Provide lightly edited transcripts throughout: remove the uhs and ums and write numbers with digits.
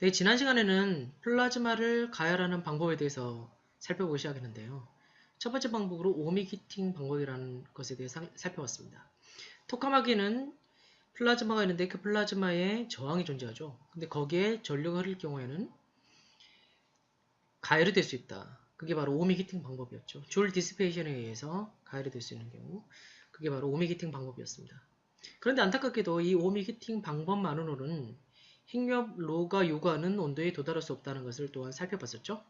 네, 지난 시간에는 플라즈마를 가열하는 방법에 대해서 살펴보기 시작했는데요. 첫 번째 방법으로 오믹 히팅 방법이라는 것에 대해 살펴봤습니다. 토카마기는 플라즈마가 있는데 그 플라즈마에 저항이 존재하죠. 근데 거기에 전류가 흐를 경우에는 가열이 될 수 있다. 그게 바로 오믹 히팅 방법이었죠. 줄 디스페이션에 의해서 가열이 될 수 있는 경우, 그게 바로 오믹 히팅 방법이었습니다. 그런데 안타깝게도 이 오믹 히팅 방법만으로는 핵융합 로가 요구하는 온도에 도달할 수 없다는 것을 또한 살펴봤었죠.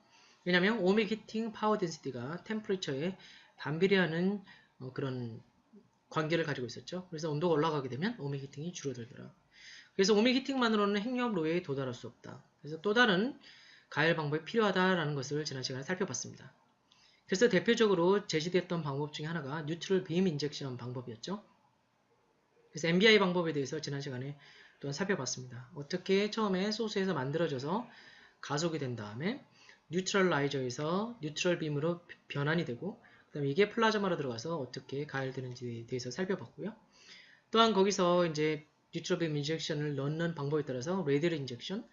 왜냐하면 오믹 히팅 파워 덴시티가 템퍼리처에 반비례하는 그런 관계를 가지고 있었죠. 그래서 온도가 올라가게 되면 오믹 히팅이 줄어들더라. 그래서 오믹 히팅만으로는 핵융합 로에 도달할 수 없다. 그래서 또 다른 가열 방법이 필요하다라는 것을 지난 시간에 살펴봤습니다. 그래서 대표적으로 제시됐던 방법 중에 하나가 뉴트럴 빔 인젝션 방법이었죠. 그래서 MBI 방법에 대해서 지난 시간에 또한 살펴봤습니다. 어떻게 처음에 소스에서 만들어져서 가속이 된 다음에 뉴트럴라이저에서 뉴트럴 빔으로 변환이 되고 그 다음에 이게 플라즈마로 들어가서 어떻게 가열되는지에 대해서 살펴봤고요. 또한 거기서 이제 뉴트럴 빔 인젝션을 넣는 방법에 따라서 레디얼 인젝션,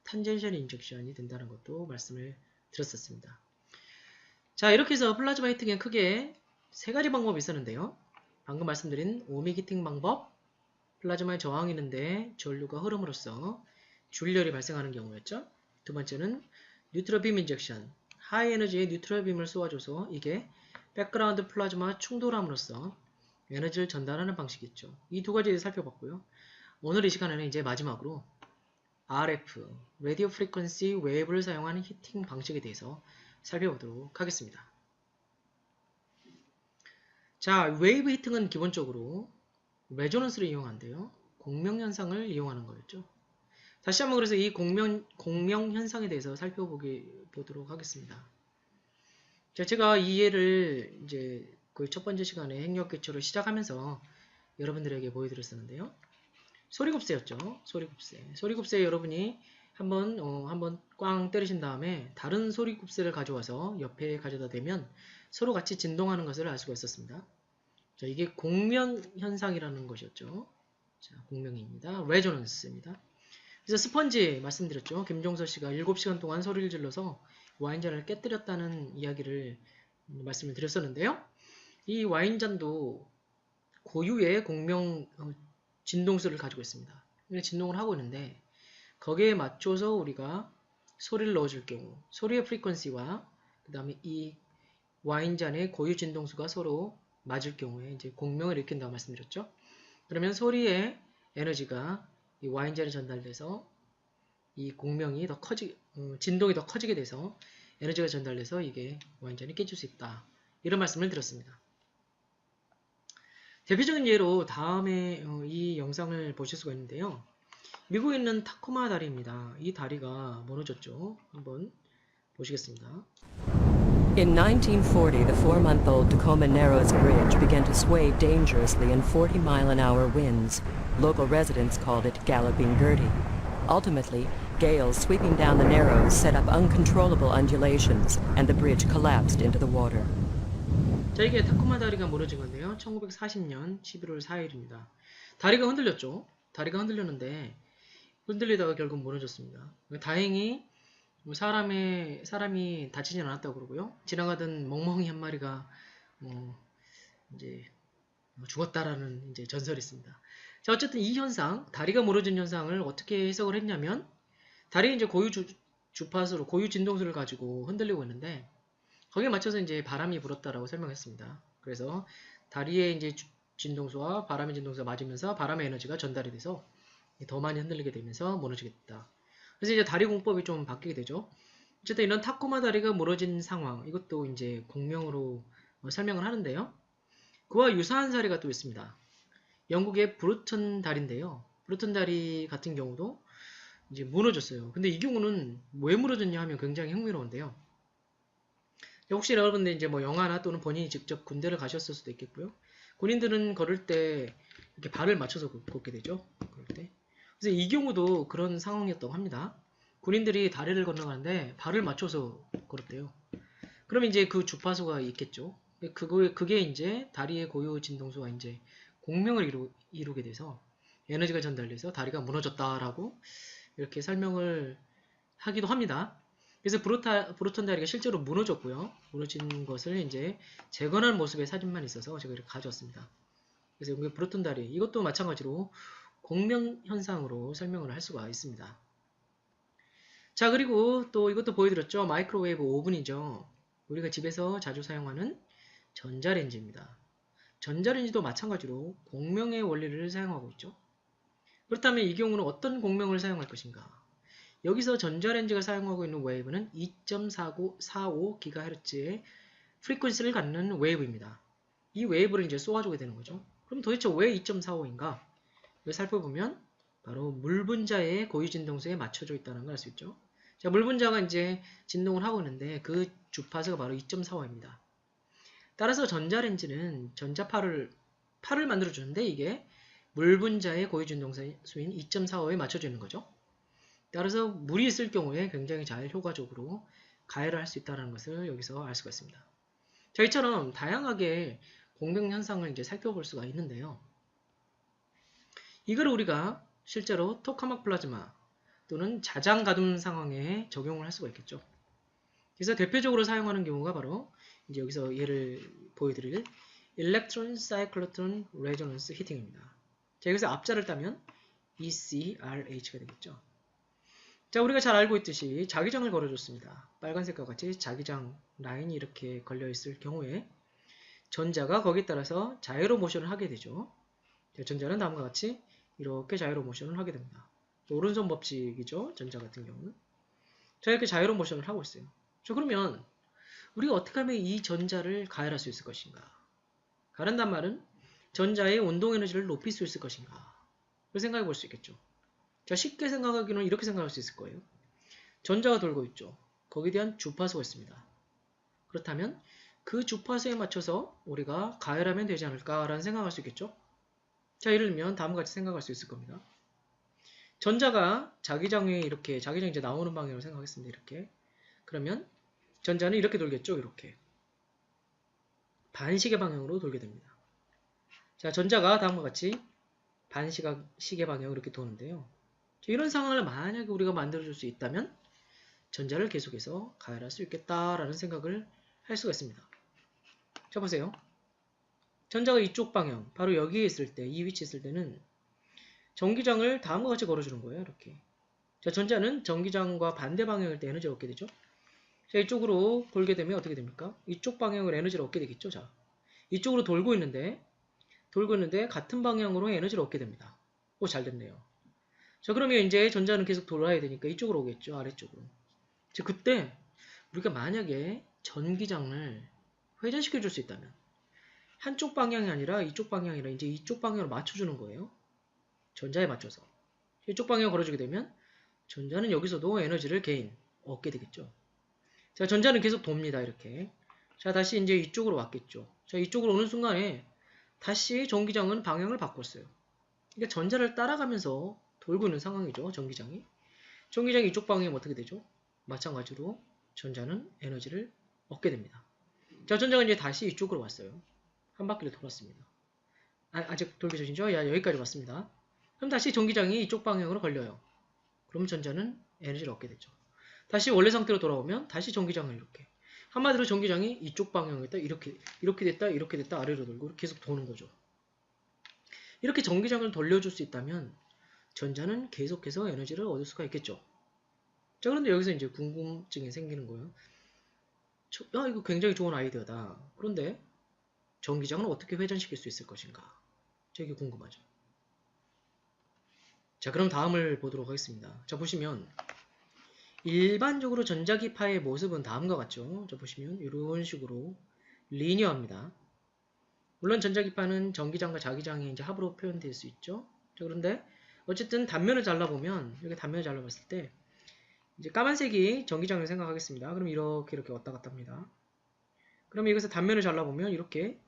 탄젠셜 인젝션이 된다는 것도 말씀을 드렸었습니다. 자, 이렇게 해서 플라즈마 히팅에 크게 세 가지 방법이 있었는데요. 방금 말씀드린 오믹 히팅 방법, 플라즈마에 저항이 있는데 전류가 흐름으로써 줄열이 발생하는 경우였죠. 두 번째는 뉴트럴 빔 인젝션, 하이 에너지의 뉴트럴 빔을 쏘아줘서 이게 백그라운드 플라즈마 충돌함으로써 에너지를 전달하는 방식이었죠. 이 두 가지를 살펴봤고요. 오늘 이 시간에는 이제 마지막으로 RF, 라디오 프리퀀시 웨이브를 사용하는 히팅 방식에 대해서 살펴보도록 하겠습니다. 자, 웨이브 히팅은 기본적으로 레조넌스를 이용한대요. 공명현상을 이용하는 거였죠. 다시 한번 그래서 이 공명현상에 대해서 살펴보도록 하겠습니다. 자, 제가 이 예를 이제 그 첫 번째 시간에 핵력개초를 시작하면서 여러분들에게 보여드렸었는데요. 소리곱새였죠. 소리곱새. 소리곱새 여러분이 한번 꽝 때리신 다음에 다른 소리곱새를 가져와서 옆에 가져다 대면 서로 같이 진동하는 것을 알 수가 있었습니다. 자, 이게 공명현상이라는 것이었죠. 자, 공명입니다. 레조넌스입니다. 그래서 스펀지 말씀드렸죠. 김종서 씨가 7시간 동안 소리를 질러서 와인잔을 깨뜨렸다는 이야기를 말씀을 드렸었는데요. 이 와인잔도 고유의 공명 진동수를 가지고 있습니다. 진동을 하고 있는데 거기에 맞춰서 우리가 소리를 넣어줄 경우 소리의 프리퀀시와 그 다음에 이 와인잔의 고유 진동수가 서로 맞을 경우에 이제 공명을 일으킨다고 말씀드렸죠. 그러면 소리의 에너지가 이 와인잔에 전달돼서 이 공명이 더 진동이 더 커지게 돼서 에너지가 전달돼서 이게 와인잔이 깨질 수 있다. 이런 말씀을 드렸습니다. 대표적인 예로 다음에 이 영상을 보실 수가 있는데요. 미국에 있는 타코마 다리입니다. 이 다리가 무너졌죠. 한번 보시겠습니다. In 1940, the 4-month-old Tacoma Narrows Bridge began to sway dangerously in 40-mile-an-hour winds. Local residents called it Galloping Gertie. Ultimately, gales sweeping down the Narrows set up uncontrollable undulations, and the bridge collapsed into the water. 자, 이게 타코마 다리가 무너진 건데요. 1940년 11월 4일입니다. 다리가 흔들렸죠. 다리가 흔들렸는데 흔들리다가 결국 무너졌습니다. 다행히 사람이 다치진 않았다고 그러고요. 지나가던 멍멍이 한 마리가 이제 죽었다라는 이제 전설이 있습니다. 자, 어쨌든 이 현상, 다리가 무너진 현상을 어떻게 해석을 했냐면 다리가 이제 고유 주파수로 고유 진동수를 가지고 흔들리고 있는데 거기에 맞춰서 이제 바람이 불었다라고 설명했습니다. 그래서 다리의 이제 진동수와 바람의 진동수가 맞으면서 바람의 에너지가 전달이 돼서 더 많이 흔들리게 되면서 무너지게 됐다. 그래서 이제 다리 공법이 좀 바뀌게 되죠. 어쨌든 이런 타코마 다리가 무너진 상황, 이것도 이제 공명으로 설명을 하는데요. 그와 유사한 사례가 또 있습니다. 영국의 브루튼 다리인데요. 브루튼 다리 같은 경우도 이제 무너졌어요. 근데 이 경우는 왜 무너졌냐 하면 굉장히 흥미로운데요. 혹시 여러분들 이제 뭐 영화나 또는 본인이 직접 군대를 가셨을 수도 있겠고요. 군인들은 걸을 때 이렇게 발을 맞춰서 걷게 되죠. 그럴 때. 그래서 이 경우도 그런 상황이었다고 합니다. 군인들이 다리를 건너가는데 발을 맞춰서 걸었대요. 그럼 이제 그 주파수가 있겠죠. 그게 이제 다리의 고유 진동수가 이제 공명을 이루게 돼서 에너지가 전달돼서 다리가 무너졌다라고 이렇게 설명을 하기도 합니다. 그래서 브로톤 다리가 실제로 무너졌고요. 무너진 것을 이제 재건한 모습의 사진만 있어서 제가 이렇게 가져왔습니다. 그래서 여기 브로톤 다리, 이것도 마찬가지로 공명 현상으로 설명을 할 수가 있습니다. 자, 그리고 또 이것도 보여드렸죠. 마이크로웨이브 오븐이죠. 우리가 집에서 자주 사용하는 전자레인지입니다. 전자레인지도 마찬가지로 공명의 원리를 사용하고 있죠. 그렇다면 이 경우는 어떤 공명을 사용할 것인가? 여기서 전자레인지가 사용하고 있는 웨이브는 2.45GHz의 프리퀀시를 갖는 웨이브입니다. 이 웨이브를 이제 쏘아주게 되는 거죠. 그럼 도대체 왜 2.45인가? 이걸 살펴보면 바로 물 분자의 고유 진동수에 맞춰져 있다는 걸 알 수 있죠. 자, 물 분자가 이제 진동을 하고 있는데 그 주파수가 바로 2.45입니다. 따라서 전자레인지는 전자파를 만들어주는데 이게 물 분자의 고유 진동수인 2.45에 맞춰져 있는 거죠. 따라서 물이 있을 경우에 굉장히 잘 효과적으로 가열을 할 수 있다는 것을 여기서 알 수가 있습니다. 자, 이처럼 다양하게 공명 현상을 이제 살펴볼 수가 있는데요. 이걸 우리가 실제로 토카막 플라즈마 또는 자장 가둠 상황에 적용을 할 수가 있겠죠. 그래서 대표적으로 사용하는 경우가 바로 이제 여기서 예를 보여드릴 Electron Cyclotron Resonance Heating입니다. 자, 여기서 앞자를 따면 ECRH가 되겠죠. 자, 우리가 잘 알고 있듯이 자기장을 걸어줬습니다. 빨간색과 같이 자기장 라인이 이렇게 걸려있을 경우에 전자가 거기에 따라서 자이로 모션을 하게 되죠. 전자는 다음과 같이 이렇게 자이로 모션을 하게 됩니다. 오른손 법칙이죠. 전자 같은 경우는. 자, 이렇게 자이로 모션을 하고 있어요. 자, 그러면 우리가 어떻게 하면 이 전자를 가열할 수 있을 것인가? 가른단 말은 전자의 운동 에너지를 높일 수 있을 것인가? 를 생각해 볼 수 있겠죠. 자, 쉽게 생각하기는 이렇게 생각할 수 있을 거예요. 전자가 돌고 있죠. 거기에 대한 주파수가 있습니다. 그렇다면 그 주파수에 맞춰서 우리가 가열하면 되지 않을까라는 생각할 수 있겠죠. 자, 예를 들면 다음과 같이 생각할 수 있을 겁니다. 전자가 자기장에 이렇게 자기장이 이제 나오는 방향으로 생각하겠습니다. 이렇게. 그러면 전자는 이렇게 돌겠죠. 이렇게. 반시계 방향으로 돌게 됩니다. 자, 전자가 다음과 같이 반시계 방향으로 이렇게 도는데요. 이런 상황을 만약에 우리가 만들어줄 수 있다면 전자를 계속해서 가열할 수 있겠다라는 생각을 할 수가 있습니다. 자, 보세요. 전자가 이쪽 방향, 바로 여기에 있을 때, 이 위치에 있을 때는 전기장을 다음과 같이 걸어주는 거예요. 이렇게. 자, 전자는 전기장과 반대 방향일 때 에너지를 얻게 되죠. 자, 이쪽으로 돌게 되면 어떻게 됩니까? 이쪽 방향으로 에너지를 얻게 되겠죠. 자, 이쪽으로 돌고 있는데 같은 방향으로 에너지를 얻게 됩니다. 오, 잘 됐네요. 자, 그러면 이제 전자는 계속 돌아야 되니까 이쪽으로 오겠죠. 아래쪽으로. 자, 그때 우리가 만약에 전기장을 회전시켜 줄 수 있다면 한쪽 방향이 아니라 이쪽 방향이라 이제 이쪽 방향으로 맞춰주는 거예요. 전자에 맞춰서. 이쪽 방향 걸어주게 되면 전자는 여기서도 에너지를 개인 얻게 되겠죠. 자, 전자는 계속 돕니다. 이렇게. 자, 다시 이제 이쪽으로 왔겠죠. 자, 이쪽으로 오는 순간에 다시 전기장은 방향을 바꿨어요. 그러니까 전자를 따라가면서 돌고 있는 상황이죠. 전기장이. 전기장이 이쪽 방향이면 어떻게 되죠? 마찬가지로 전자는 에너지를 얻게 됩니다. 자, 전자가 이제 다시 이쪽으로 왔어요. 한 바퀴를 돌았습니다. 아직 돌기 전이죠? 야, 여기까지 왔습니다. 그럼 다시 전기장이 이쪽 방향으로 걸려요. 그럼 전자는 에너지를 얻게 되죠. 다시 원래 상태로 돌아오면 다시 전기장을 이렇게. 한마디로 전기장이 이쪽 방향으로 했다, 이렇게 됐다, 아래로 돌고 계속 도는 거죠. 이렇게 전기장을 돌려줄 수 있다면 전자는 계속해서 에너지를 얻을 수가 있겠죠. 자, 그런데 여기서 이제 궁금증이 생기는 거예요. 야, 이거 굉장히 좋은 아이디어다. 그런데 전기장을 어떻게 회전시킬 수 있을 것인가? 자, 이게 궁금하죠. 자, 그럼 다음을 보도록 하겠습니다. 자, 보시면 일반적으로 전자기파의 모습은 다음과 같죠. 자, 보시면 이런 식으로 리니어합니다. 물론 전자기파는 전기장과 자기장이 이제 합으로 표현될 수 있죠. 자, 그런데 어쨌든 단면을 잘라보면 이렇게 단면을 잘라봤을 때 이제 까만색이 전기장을 생각하겠습니다. 그럼 이렇게 왔다 갔다 합니다. 그럼 여기서 단면을 잘라보면 이렇게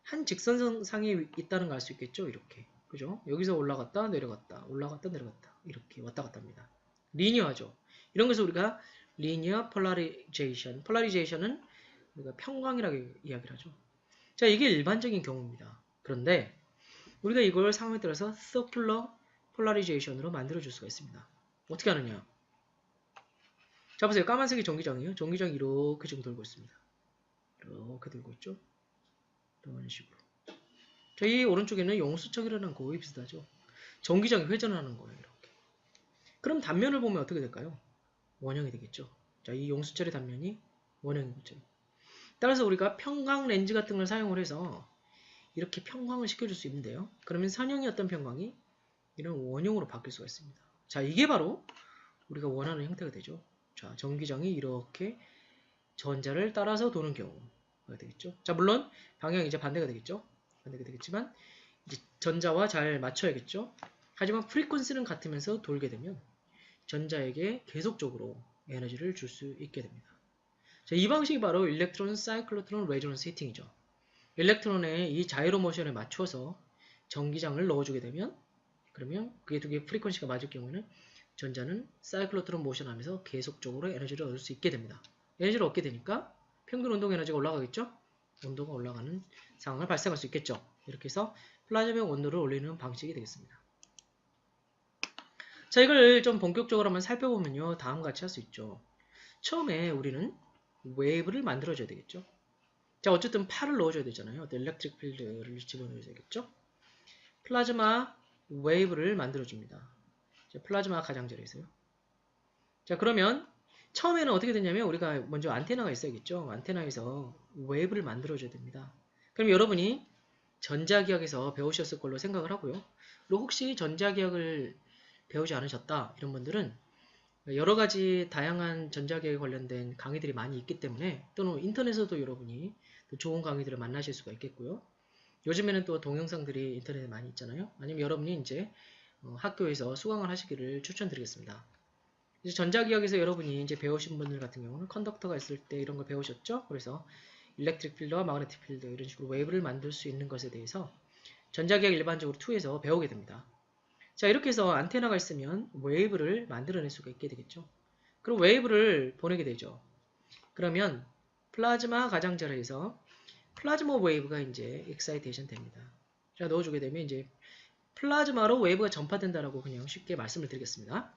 한 직선상에 있다는 걸 알 수 있겠죠. 이렇게. 그죠? 여기서 올라갔다 내려갔다 올라갔다 내려갔다 이렇게 왔다 갔다 합니다. 리니어하죠. 이런 것을 우리가 리니어 폴라리제이션, 폴라리제이션은 우리가 평광이라고 이야기를 하죠. 자, 이게 일반적인 경우입니다. 그런데 우리가 이걸 상황에 따라서 서큘러 폴라리제이션으로 만들어 줄 수가 있습니다. 어떻게 하느냐? 자, 보세요. 까만색이 전기장이에요. 전기장이 이렇게 지금 돌고 있습니다. 이렇게 돌고 있죠. 이런 식으로. 자, 이 오른쪽에는 용수척이라는 거의 비슷하죠. 전기장이 회전하는 거예요. 이렇게. 그럼 단면을 보면 어떻게 될까요? 원형이 되겠죠. 자, 이 용수철의 단면이 원형이겠죠. 따라서 우리가 평광 렌즈 같은 걸 사용을 해서 이렇게 평광을 시켜줄 수 있는데요. 그러면 선형이었던 평광이 이런 원형으로 바뀔 수가 있습니다. 자, 이게 바로 우리가 원하는 형태가 되죠. 자, 전기장이 이렇게 전자를 따라서 도는 경우가 되겠죠. 자, 물론 방향이 이제 반대가 되겠죠. 반대가 되겠지만 이제 전자와 잘 맞춰야겠죠. 하지만 프리퀀시는 같으면서 돌게 되면 전자에게 계속적으로 에너지를 줄 수 있게 됩니다. 자, 이 방식이 바로 일렉트론 사이클로트론 레조넌스 히팅이죠. 일렉트론의 이 자이로 모션에 맞춰서 전기장을 넣어주게 되면 그러면 그게 두 개의 프리퀀시가 맞을 경우에는 전자는 사이클로트론 모션하면서 계속적으로 에너지를 얻을 수 있게 됩니다. 에너지를 얻게 되니까 평균 운동 에너지가 올라가겠죠? 온도가 올라가는 상황을 발생할 수 있겠죠. 이렇게 해서 플라즈마의 온도를 올리는 방식이 되겠습니다. 자, 이걸 좀 본격적으로 한번 살펴보면요. 다음과 같이 할 수 있죠. 처음에 우리는 웨이브를 만들어줘야 되겠죠. 자, 어쨌든 팔을 넣어줘야 되잖아요. 일렉트릭 필드를 집어넣어야겠죠. 플라즈마 웨이브를 만들어줍니다. 자, 플라즈마 가장자리에서요. 자, 그러면 처음에는 어떻게 되냐면 우리가 먼저 안테나가 있어야겠죠. 안테나에서 웨이브를 만들어줘야 됩니다. 그럼 여러분이 전자기학에서 배우셨을 걸로 생각을 하고요. 그리고 혹시 전자기학을 배우지 않으셨다 이런 분들은 여러 가지 다양한 전자기학에 관련된 강의들이 많이 있기 때문에 또는 인터넷에서도 여러분이 또 좋은 강의들을 만나실 수가 있겠고요. 요즘에는 또 동영상들이 인터넷에 많이 있잖아요. 아니면 여러분이 이제 학교에서 수강을 하시기를 추천드리겠습니다. 이제 전자기학에서 여러분이 이제 배우신 분들 같은 경우는 컨덕터가 있을 때 이런 걸 배우셨죠. 그래서 일렉트릭 필드와 마그네틱 필드 이런 식으로 웨이브를 만들 수 있는 것에 대해서 전자기학 일반적으로 2에서 배우게 됩니다. 자, 이렇게 해서 안테나가 있으면 웨이브를 만들어낼 수가 있게 되겠죠. 그럼 웨이브를 보내게 되죠. 그러면 플라즈마 가장자리에서 플라즈마 웨이브가 이제 익사이테이션 됩니다. 자, 넣어주게 되면 이제 플라즈마로 웨이브가 전파된다라고 그냥 쉽게 말씀을 드리겠습니다.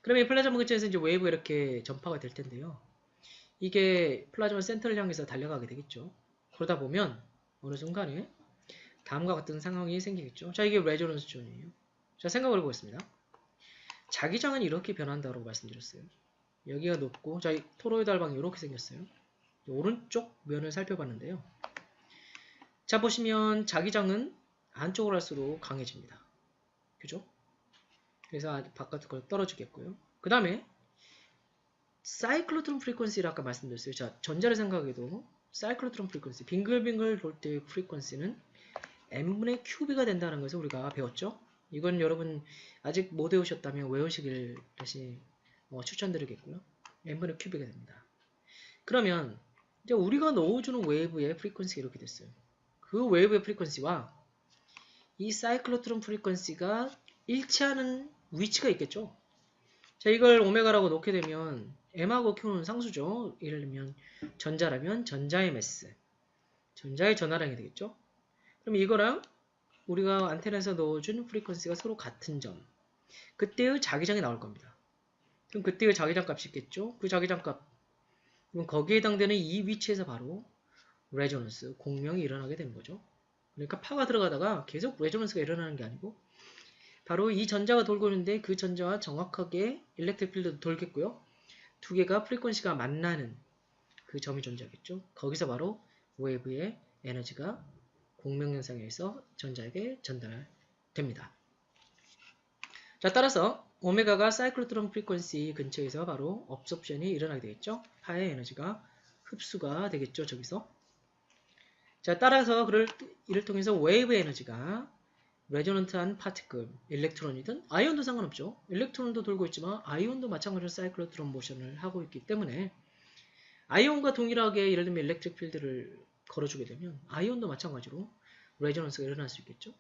그러면 이 플라즈마 근처에서 이제 웨이브가 이렇게 전파가 될 텐데요. 이게 플라즈마 센터를 향해서 달려가게 되겠죠. 그러다 보면 어느 순간에 다음과 같은 상황이 생기겠죠. 자, 이게 레조넌스 존이에요. 자, 생각을 해보겠습니다. 자기장은 이렇게 변한다고 말씀드렸어요. 여기가 높고, 자, 토로이드 알방이 이렇게 생겼어요. 오른쪽 면을 살펴봤는데요. 자, 보시면 자기장은 안쪽으로 할수록 강해집니다. 그죠? 그래서 바깥으로 떨어지겠고요. 그 다음에 사이클로트론 프리퀀시를 아까 말씀드렸어요. 자, 전자를 생각해도 사이클로트론 프리퀀시, 빙글빙글 돌 때의 프리퀀시는 n분의 qb가 된다는 것을 우리가 배웠죠. 이건 여러분 아직 못 외우셨다면 외우시길 다시 추천드리겠고요. n분의 qb가 됩니다. 그러면 이제 우리가 넣어주는 웨이브의 프리퀀시가 이렇게 됐어요. 그 웨이브의 프리퀀시와 이 사이클로트론 프리퀀시가 일치하는 위치가 있겠죠. 자, 이걸 오메가라고 놓게 되면 m하고 q는 상수죠. 예를 들면 전자라면 전자의 매스, 전자의 전하량이 되겠죠. 그럼 이거랑 우리가 안테나에서 넣어준 프리퀀시가 서로 같은 점, 그때의 자기장이 나올 겁니다. 그럼 그때의 자기장 값이 있겠죠. 그 자기장 값, 그럼 거기에 해당되는 이 위치에서 바로 레조넌스, 공명이 일어나게 되는 거죠. 그러니까 파가 들어가다가 계속 레조넌스가 일어나는 게 아니고 바로 이 전자가 돌고 있는데 그 전자와 정확하게 일렉트릭 필드도 돌겠고요. 두 개가 프리퀀시가 만나는 그 점이 존재하겠죠. 거기서 바로 웨이브의 에너지가 공명현상에 의해서 전자에게 전달됩니다. 자, 따라서 오메가가 사이클로트론 프리퀀시 근처에서 바로 업소션이 일어나게 되겠죠. 파의 에너지가 흡수가 되겠죠. 저기서. 자, 따라서 이를 통해서 웨이브 에너지가 레조넌트한 파티클, 일렉트론이든 아이온도 상관없죠. 일렉트론도 돌고 있지만 아이온도 마찬가지로 사이클로트론 모션을 하고 있기 때문에 아이온과 동일하게 예를 들면 일렉트릭 필드를 걸어주게 되면 아이온도 마찬가지로 레조넌스가 일어날 수 있겠죠.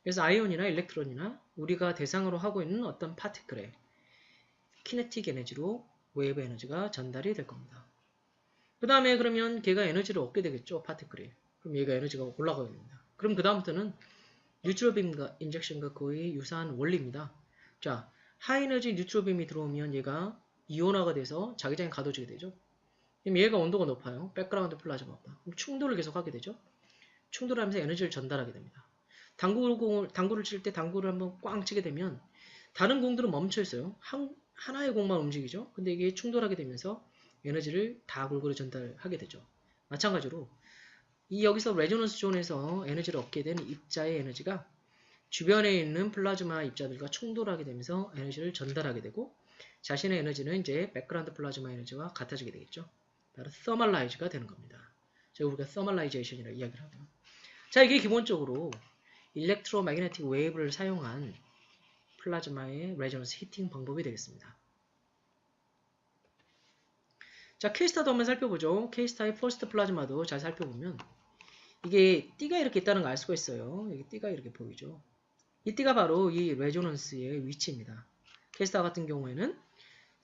그래서 아이온이나 일렉트론이나 우리가 대상으로 하고 있는 어떤 파티클의 키네틱 에너지로 웨이브 에너지가 전달이 될 겁니다. 그 다음에 그러면 걔가 에너지를 얻게 되겠죠. 파티클이. 그럼 얘가 에너지가 올라가게 됩니다. 그럼 그 다음부터는 뉴트럴빔과 인젝션과 거의 유사한 원리입니다. 자, 하이에너지 뉴트럴빔이 들어오면 얘가 이온화가 돼서 자기장이 가둬지게 되죠. 그럼 얘가 온도가 높아요. 백그라운드 플라즈마보다. 그럼 충돌을 계속 하게 되죠. 충돌하면서 에너지를 전달하게 됩니다. 당구를 칠 때 당구를 한번 꽝 치게 되면 다른 공들은 멈춰 있어요. 하나의 공만 움직이죠. 근데 이게 충돌하게 되면서 에너지를 다 골고루 전달하게 되죠. 마찬가지로 이 여기서 레조넌스 존에서 에너지를 얻게 되는 입자의 에너지가 주변에 있는 플라즈마 입자들과 충돌하게 되면서 에너지를 전달하게 되고 자신의 에너지는 이제 백그라운드 플라즈마 에너지와 같아지게 되겠죠. 바로 서멀라이즈가 되는 겁니다. 제가 우리가 서멀라이제이션이라고 이야기를 하고요. 자, 이게 기본적으로 일렉트로매그네틱 웨이브를 사용한 플라즈마의 레조넌스 히팅 방법이 되겠습니다. 자, 케이스타도 한번 살펴보죠. 케이스타의 퍼스트 플라즈마도 잘 살펴보면 이게 띠가 이렇게 있다는 걸 알 수가 있어요. 여기 띠가 이렇게 보이죠. 이 띠가 바로 이 레조넌스의 위치입니다. 케이스타 같은 경우에는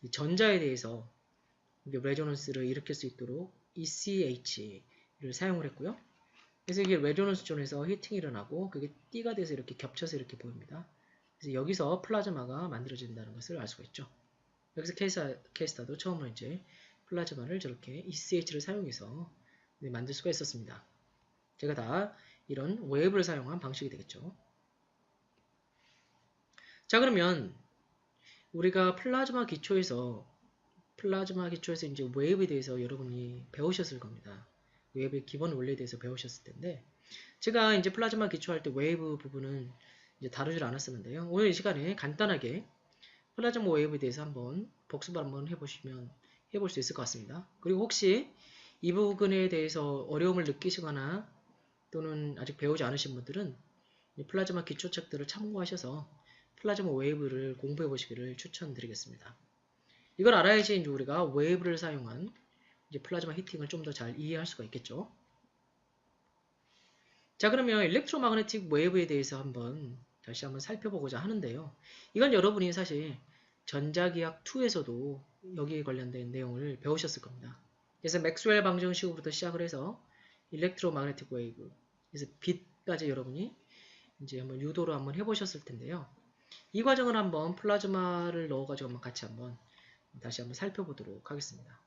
이 전자에 대해서 레조넌스를 일으킬 수 있도록 ECH를 사용을 했고요. 그래서 이게 레조넌스 존에서 히팅이 일어나고 그게 띠가 돼서 이렇게 겹쳐서 이렇게 보입니다. 그래서 여기서 플라즈마가 만들어진다는 것을 알 수가 있죠. 여기서 케이스타도 처음으로 이제 플라즈마를 저렇게 ECH를 사용해서 만들 수가 있었습니다. 제가 다 이런 웨이브를 사용한 방식이 되겠죠. 자, 그러면 우리가 플라즈마 기초에서 이제 웨이브에 대해서 여러분이 배우셨을 겁니다. 웨이브의 기본 원리에 대해서 배우셨을 텐데 제가 이제 플라즈마 기초할 때 웨이브 부분은 이제 다루질 않았었는데요. 오늘 이 시간에 간단하게 플라즈마 웨이브에 대해서 한번 복습을 한번 해볼 수 있을 것 같습니다. 그리고 혹시 이 부분에 대해서 어려움을 느끼시거나 또는 아직 배우지 않으신 분들은 플라즈마 기초책들을 참고하셔서 플라즈마 웨이브를 공부해 보시기를 추천드리겠습니다. 이걸 알아야지 이제 우리가 웨이브를 사용한 이제 플라즈마 히팅을 좀 더 잘 이해할 수가 있겠죠. 자, 그러면 일렉트로매그네틱 웨이브에 대해서 다시 한번 살펴보고자 하는데요. 이건 여러분이 사실 전자기학 2에서도 여기에 관련된 내용을 배우셨을 겁니다. 그래서 맥스웰 방정식으로부터 시작을 해서 일렉트로매그네틱 웨이브, 그래서 빛까지 여러분이 이제 한번 유도로 한번 해보셨을 텐데요. 이 과정을 한번 플라즈마를 넣어가지고 같이 다시 한번 살펴보도록 하겠습니다.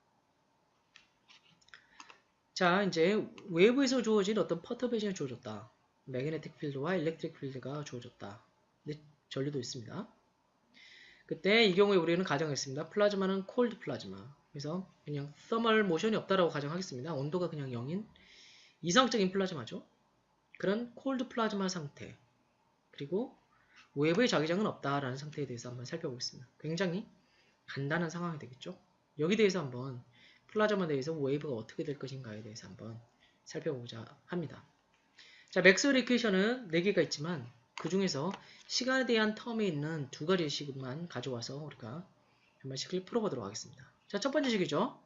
자, 이제 웨이브에서 주어진 어떤 퍼터베이션이 주어졌다. 매그네틱 필드와 일렉트릭 필드가 주어졌다. 근데 전류도 있습니다. 그때 이 경우에 우리는 가정했습니다. 플라즈마는 콜드 플라즈마. 그래서 그냥 서멀 모션이 없다라고 가정하겠습니다. 온도가 그냥 0인 이상적인 플라즈마죠. 그런 콜드 플라즈마 상태. 그리고 웨이브의 자기장은 없다라는 상태에 대해서 한번 살펴보겠습니다. 굉장히 간단한 상황이 되겠죠. 여기 대해서 한번 플라즈마에 대해서 웨이브가 어떻게 될 것인가에 대해서 한번 살펴보고자 합니다. 자, 맥스웰 이퀘이션은 4개가 있지만 그 중에서 시간에 대한 텀에 있는 2가지씩만 가져와서 우리가 한 번씩을 풀어보도록 하겠습니다. 자, 첫 번째 식이죠.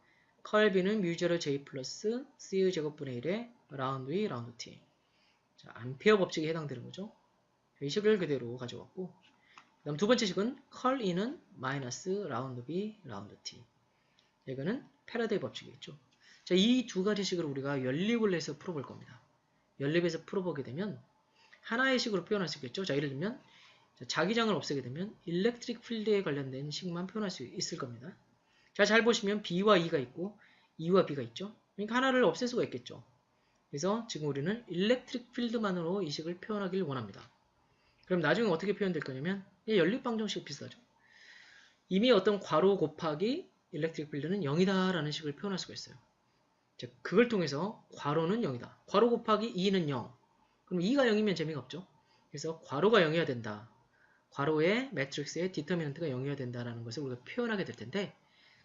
컬 B는 뮤0 J 플러스 CU 제곱분의 1의 라운드 E 라운드 T. 자, 암페어 법칙에 해당되는 거죠. 이 식을 그대로 가져왔고, 그 다음 두 번째 식은 컬 E는 마이너스 라운드 B 라운드 T. 이거는 패러데이 법칙이겠죠. 자, 이 2가지식을 우리가 연립을 해서 풀어볼 겁니다. 연립해서 풀어보게 되면 하나의 식으로 표현할 수 있겠죠. 자, 예를 들면 자기장을 없애게 되면 일렉트릭 필드에 관련된 식만 표현할 수 있을 겁니다. 자, 잘 보시면 B와 E가 있고 E와 B가 있죠. 그러니까 하나를 없앨 수가 있겠죠. 그래서 지금 우리는 일렉트릭 필드만으로 이 식을 표현하길 원합니다. 그럼 나중에 어떻게 표현될 거냐면 연립방정식 비슷하죠. 이미 어떤 괄호 곱하기 일렉트릭 필드는 0이다 라는 식을 표현할 수가 있어요. 자, 그걸 통해서 괄호는 0이다. 괄호 곱하기 2는 0. 그럼 2가 0이면 재미가 없죠. 그래서 괄호가 0이어야 된다. 괄호의 매트릭스의 디터미넌트가 0이어야 된다라는 것을 우리가 표현하게 될 텐데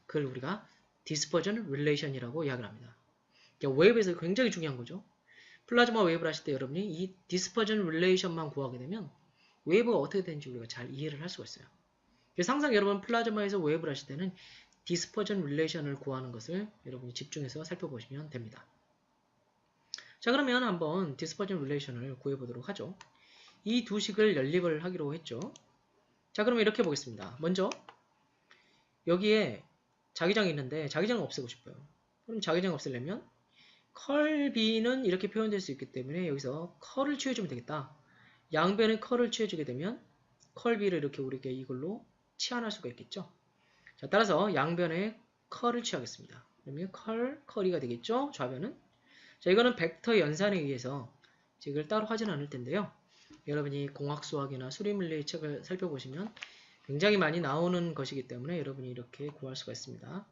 그걸 우리가 디스퍼전 릴레이션이라고 이야기를 합니다. 그러니까 웨이브에서 굉장히 중요한 거죠. 플라즈마 웨이브를 하실 때 여러분이 이 디스퍼전 릴레이션만 구하게 되면 웨이브가 어떻게 되는지 우리가 잘 이해를 할 수가 있어요. 그래서 항상 여러분 플라즈마에서 웨이브를 하실 때는 디스퍼전 릴레이션을 구하는 것을 여러분이 집중해서 살펴보시면 됩니다. 자, 그러면 한번 디스퍼전 릴레이션을 구해보도록 하죠. 이 두 식을 연립을 하기로 했죠. 자, 그러면 이렇게 보겠습니다. 먼저 여기에 자기장이 있는데 자기장을 없애고 싶어요. 그럼 자기장 없애려면 컬 B는 이렇게 표현될 수 있기 때문에 여기서 컬을 취해주면 되겠다. 양변에 컬을 취해주게 되면 컬 B를 이렇게 우리가 이걸로 치환할 수가 있겠죠. 자, 따라서 양변에 컬을 취하겠습니다. 그러면 컬이가 되겠죠? 좌변은. 자, 이거는 벡터 연산에 의해서 이걸 따로 하진 않을 텐데요. 여러분이 공학수학이나 수리물리의 책을 살펴보시면 굉장히 많이 나오는 것이기 때문에 여러분이 이렇게 구할 수가 있습니다.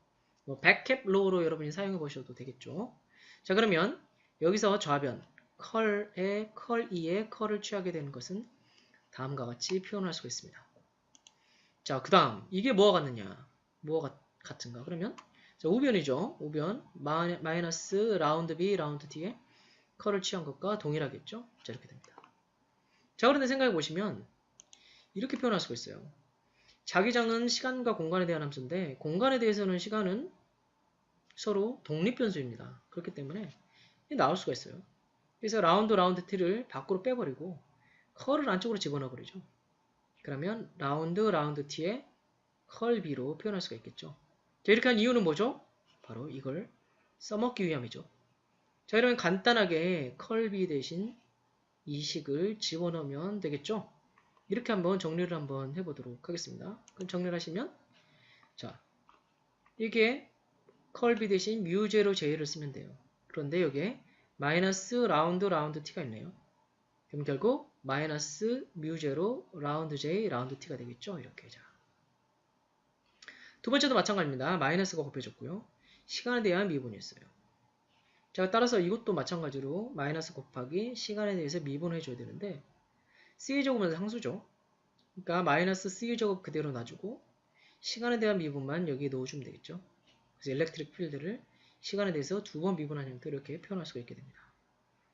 뭐 백캡 로우로 여러분이 사용해 보셔도 되겠죠. 자, 그러면 여기서 좌변 컬의 컬 2에 컬을 취하게 되는 것은 다음과 같이 표현할 수가 있습니다. 자, 그 다음 이게 뭐가 같느냐? 뭐가 같은가? 그러면 자, 우변이죠. 우변 마이너스 라운드 B 라운드 T에 컬을 취한 것과 동일하겠죠. 자, 이렇게 됩니다. 자, 그런데 생각해 보시면 이렇게 표현할 수가 있어요. 자기장은 시간과 공간에 대한 함수인데 공간에 대해서는 시간은 서로 독립변수입니다. 그렇기 때문에 나올 수가 있어요. 그래서 라운드 t를 밖으로 빼버리고 컬을 안쪽으로 집어넣어 버리죠. 그러면 라운드 t에 컬 b로 표현할 수가 있겠죠. 자, 이렇게 한 이유는 뭐죠? 바로 이걸 써먹기 위함이죠. 자, 이러면 간단하게 컬 b 대신 이 식을 집어넣으면 되겠죠. 이렇게 한번 정리를 한번 해보도록 하겠습니다. 그럼 정리를 하시면 자, 이게 컬 b 대신 뮤0 j를 쓰면 돼요. 그런데 여기에 마이너스 라운드 t가 있네요. 그럼 결국 마이너스 뮤0 라운드 j 라운드 t가 되겠죠. 이렇게. 자, 두 번째도 마찬가지입니다. 마이너스가 곱해졌고요. 시간에 대한 미분이었어요. 자, 따라서 이것도 마찬가지로 마이너스 곱하기 시간에 대해서 미분을 해줘야 되는데 C제곱은 상수죠. 그러니까 마이너스 C제곱 그대로 놔주고 시간에 대한 미분만 여기에 넣어주면 되겠죠. 그래서 일렉트릭 필드를 시간에 대해서 두 번 미분한 형태로 이렇게 표현할 수가 있게 됩니다.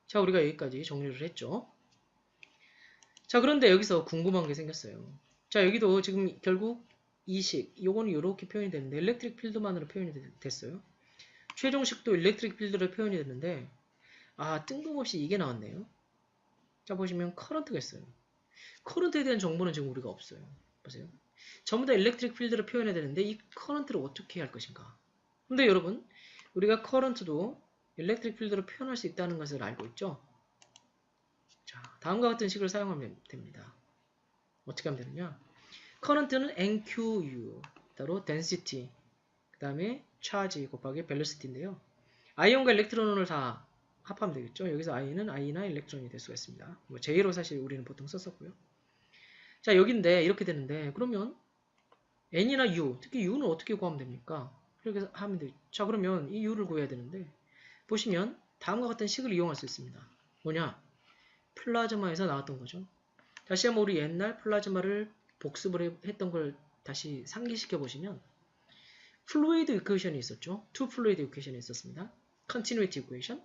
자, 우리가 여기까지 정리를 했죠. 자, 그런데 여기서 궁금한 게 생겼어요. 자, 여기도 지금 결국 이식, 요거는 이렇게 표현이 되는데 일렉트릭 필드만으로 표현이 됐어요. 최종식도 일렉트릭 필드로 표현이 됐는데 뜬금없이 이게 나왔네요. 자, 보시면 커런트가 있어요. 커런트에 대한 정보는 지금 우리가 없어요. 보세요. 전부 다 일렉트릭 필드로 표현해야 되는데 이 커런트를 어떻게 할 것인가. 근데 여러분, 우리가 커런트도 일렉트릭 필드로 표현할 수 있다는 것을 알고 있죠? 자, 다음과 같은 식을 사용하면 됩니다. 어떻게 하면 되느냐? 커런트는 NQU, 따로 density, 그 다음에 charge 곱하기 velocity인데요. 아이온과 일렉트론을 다 합하면 되겠죠. 여기서 I는 I나 일렉트론이 될 수가 있습니다. 뭐 J로 사실 우리는 보통 썼었고요. 자, 여기인데 이렇게 되는데 그러면 N이나 U, 특히 U는 어떻게 구하면 됩니까? 이렇게 하면 되죠. 자, 그러면 이 U를 구해야 되는데 보시면 다음과 같은 식을 이용할 수 있습니다. 뭐냐? 플라즈마에서 나왔던 거죠. 다시 한번 우리 옛날 플라즈마를 복습을 했던 걸 다시 상기시켜 보시면 플루이드 이퀘이션이 있었죠. 투 플루이드 이퀘이션이 있었습니다. 컨티뉴이티 이퀘이션,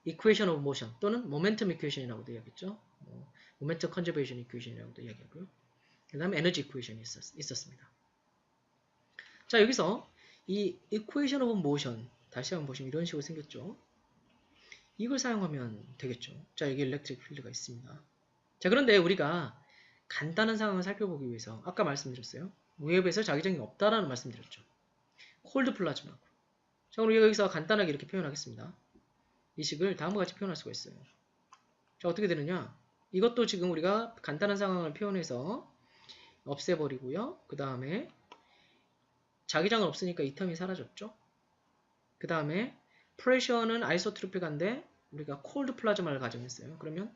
이퀘이션 오브 모션 또는 모멘텀 이퀘이션이라고도 이야기했죠. 모멘텀 컨저베이션 이퀘이션이라고도 이야기하고요. 그 다음에 에너지 이퀘이션이 있었습니다. 자, 여기서 이 이퀘이션 오브 모션 다시 한번 보시면 이런 식으로 생겼죠. 이걸 사용하면 되겠죠. 자, 여기 일렉트릭 필드가 있습니다. 자, 그런데 우리가 간단한 상황을 살펴보기 위해서 아까 말씀드렸어요. 웹에서 자기장이 없다라는 말씀드렸죠. 콜드 플라즈마고. 자, 그럼 여기서 간단하게 이렇게 표현하겠습니다. 이 식을 다음과 같이 표현할 수가 있어요. 자, 어떻게 되느냐? 이것도 지금 우리가 간단한 상황을 표현해서 없애버리고요. 그 다음에 자기장은 없으니까 이 텀이 사라졌죠. 그 다음에 프레셔는 아이소트로픽한데 우리가 콜드 플라즈마를 가정했어요. 그러면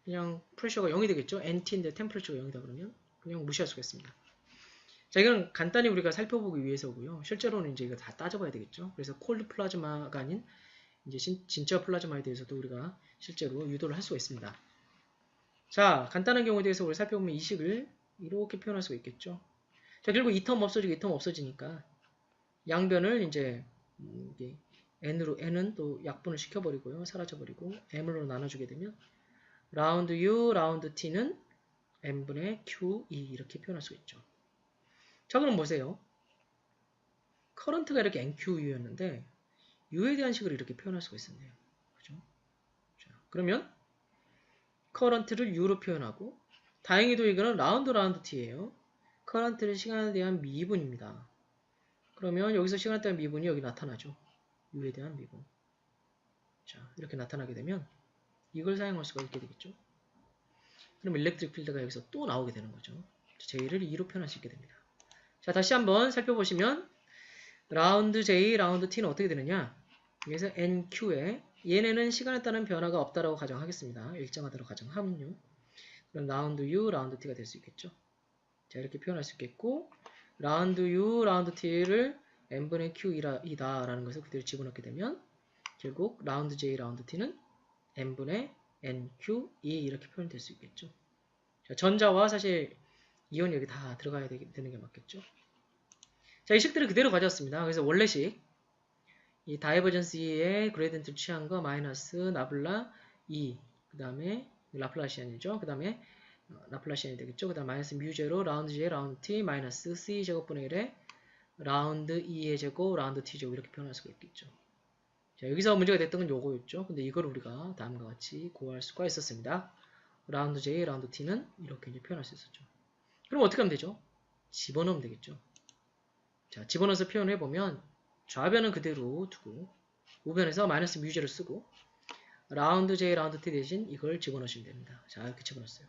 그냥 프레셔가 0이 되겠죠. NT인데 템퍼레처가 0이다 그러면 그냥 무시할 수가 있습니다. 자, 이건 간단히 우리가 살펴보기 위해서고요. 실제로는 이제 이거 다 따져봐야 되겠죠. 그래서 콜드 플라즈마가 아닌 이제 진짜 플라즈마에 대해서도 우리가 실제로 유도를 할 수가 있습니다. 자, 간단한 경우에 대해서 우리 살펴보면 이 식을 이렇게 표현할 수가 있겠죠. 자, 결국 이 텀 없어지고 이 텀 없어지니까 양변을 이제 N은 또 약분을 시켜버리고요. 사라져버리고 M으로 나눠주게 되면 라운드 U, 라운드 T는 M분의 QE 이렇게 표현할 수가 있죠. 자, 그럼 보세요. 커런트가 이렇게 NQU였는데 U에 대한 식으로 이렇게 표현할 수가 있었네요. 그죠? 자, 그러면 커런트를 U로 표현하고 다행히도 이거는 라운드 T예요. 커런트는 시간에 대한 미분입니다. 그러면 여기서 시간에 대한 미분이 여기 나타나죠. U에 대한 미분. 자, 이렇게 나타나게 되면 이걸 사용할 수가 있게 되겠죠. 그럼 일렉트릭 필드가 여기서 또 나오게 되는 거죠. J를 2로 표현할 수 있게 됩니다. 자, 다시 한번 살펴보시면 라운드 J, 라운드 T는 어떻게 되느냐? 여기서 NQ에 얘네는 시간에 따른 변화가 없다라고 가정하겠습니다. 일정하다고 가정하면요. 그럼 라운드 U, 라운드 T가 될 수 있겠죠. 자, 이렇게 표현할 수 있겠고 라운드 U, 라운드 T를 n분의 Q이다라는 것을 그대로 집어넣게 되면 결국 라운드 J, 라운드 T는 n분의 NQE 이렇게 표현될 수 있겠죠. 자, 전자와 사실 이온이 여기 다 들어가야 되는 게 맞겠죠. 자, 이 식들을 그대로 가져왔습니다. 그래서 원래식 이 다이버전스의 그레디언트를 취한 거 마이너스 나블라 2 그 다음에 라플라시안이죠. 그 다음에 라플라시안이 되겠죠. 그 다음 마이너스 뮤제로 라운드 J 라운드 T 마이너스 C 제곱분의 1에 라운드 E의 제곱 라운드 T 제곱 이렇게 표현할 수가 있겠죠. 자, 여기서 문제가 됐던 건 요거였죠. 근데 이걸 우리가 다음과 같이 구할 수가 있었습니다. 라운드 J 라운드 T는 이렇게 이제 표현할 수 있었죠. 그럼 어떻게 하면 되죠? 집어넣으면 되겠죠. 자, 집어넣어서 표현해보면 좌변은 그대로 두고 우변에서 마이너스 뮤제를 쓰고 라운드 J, 라운드 T 대신 이걸 집어넣으시면 됩니다. 자, 이렇게 집어넣었어요.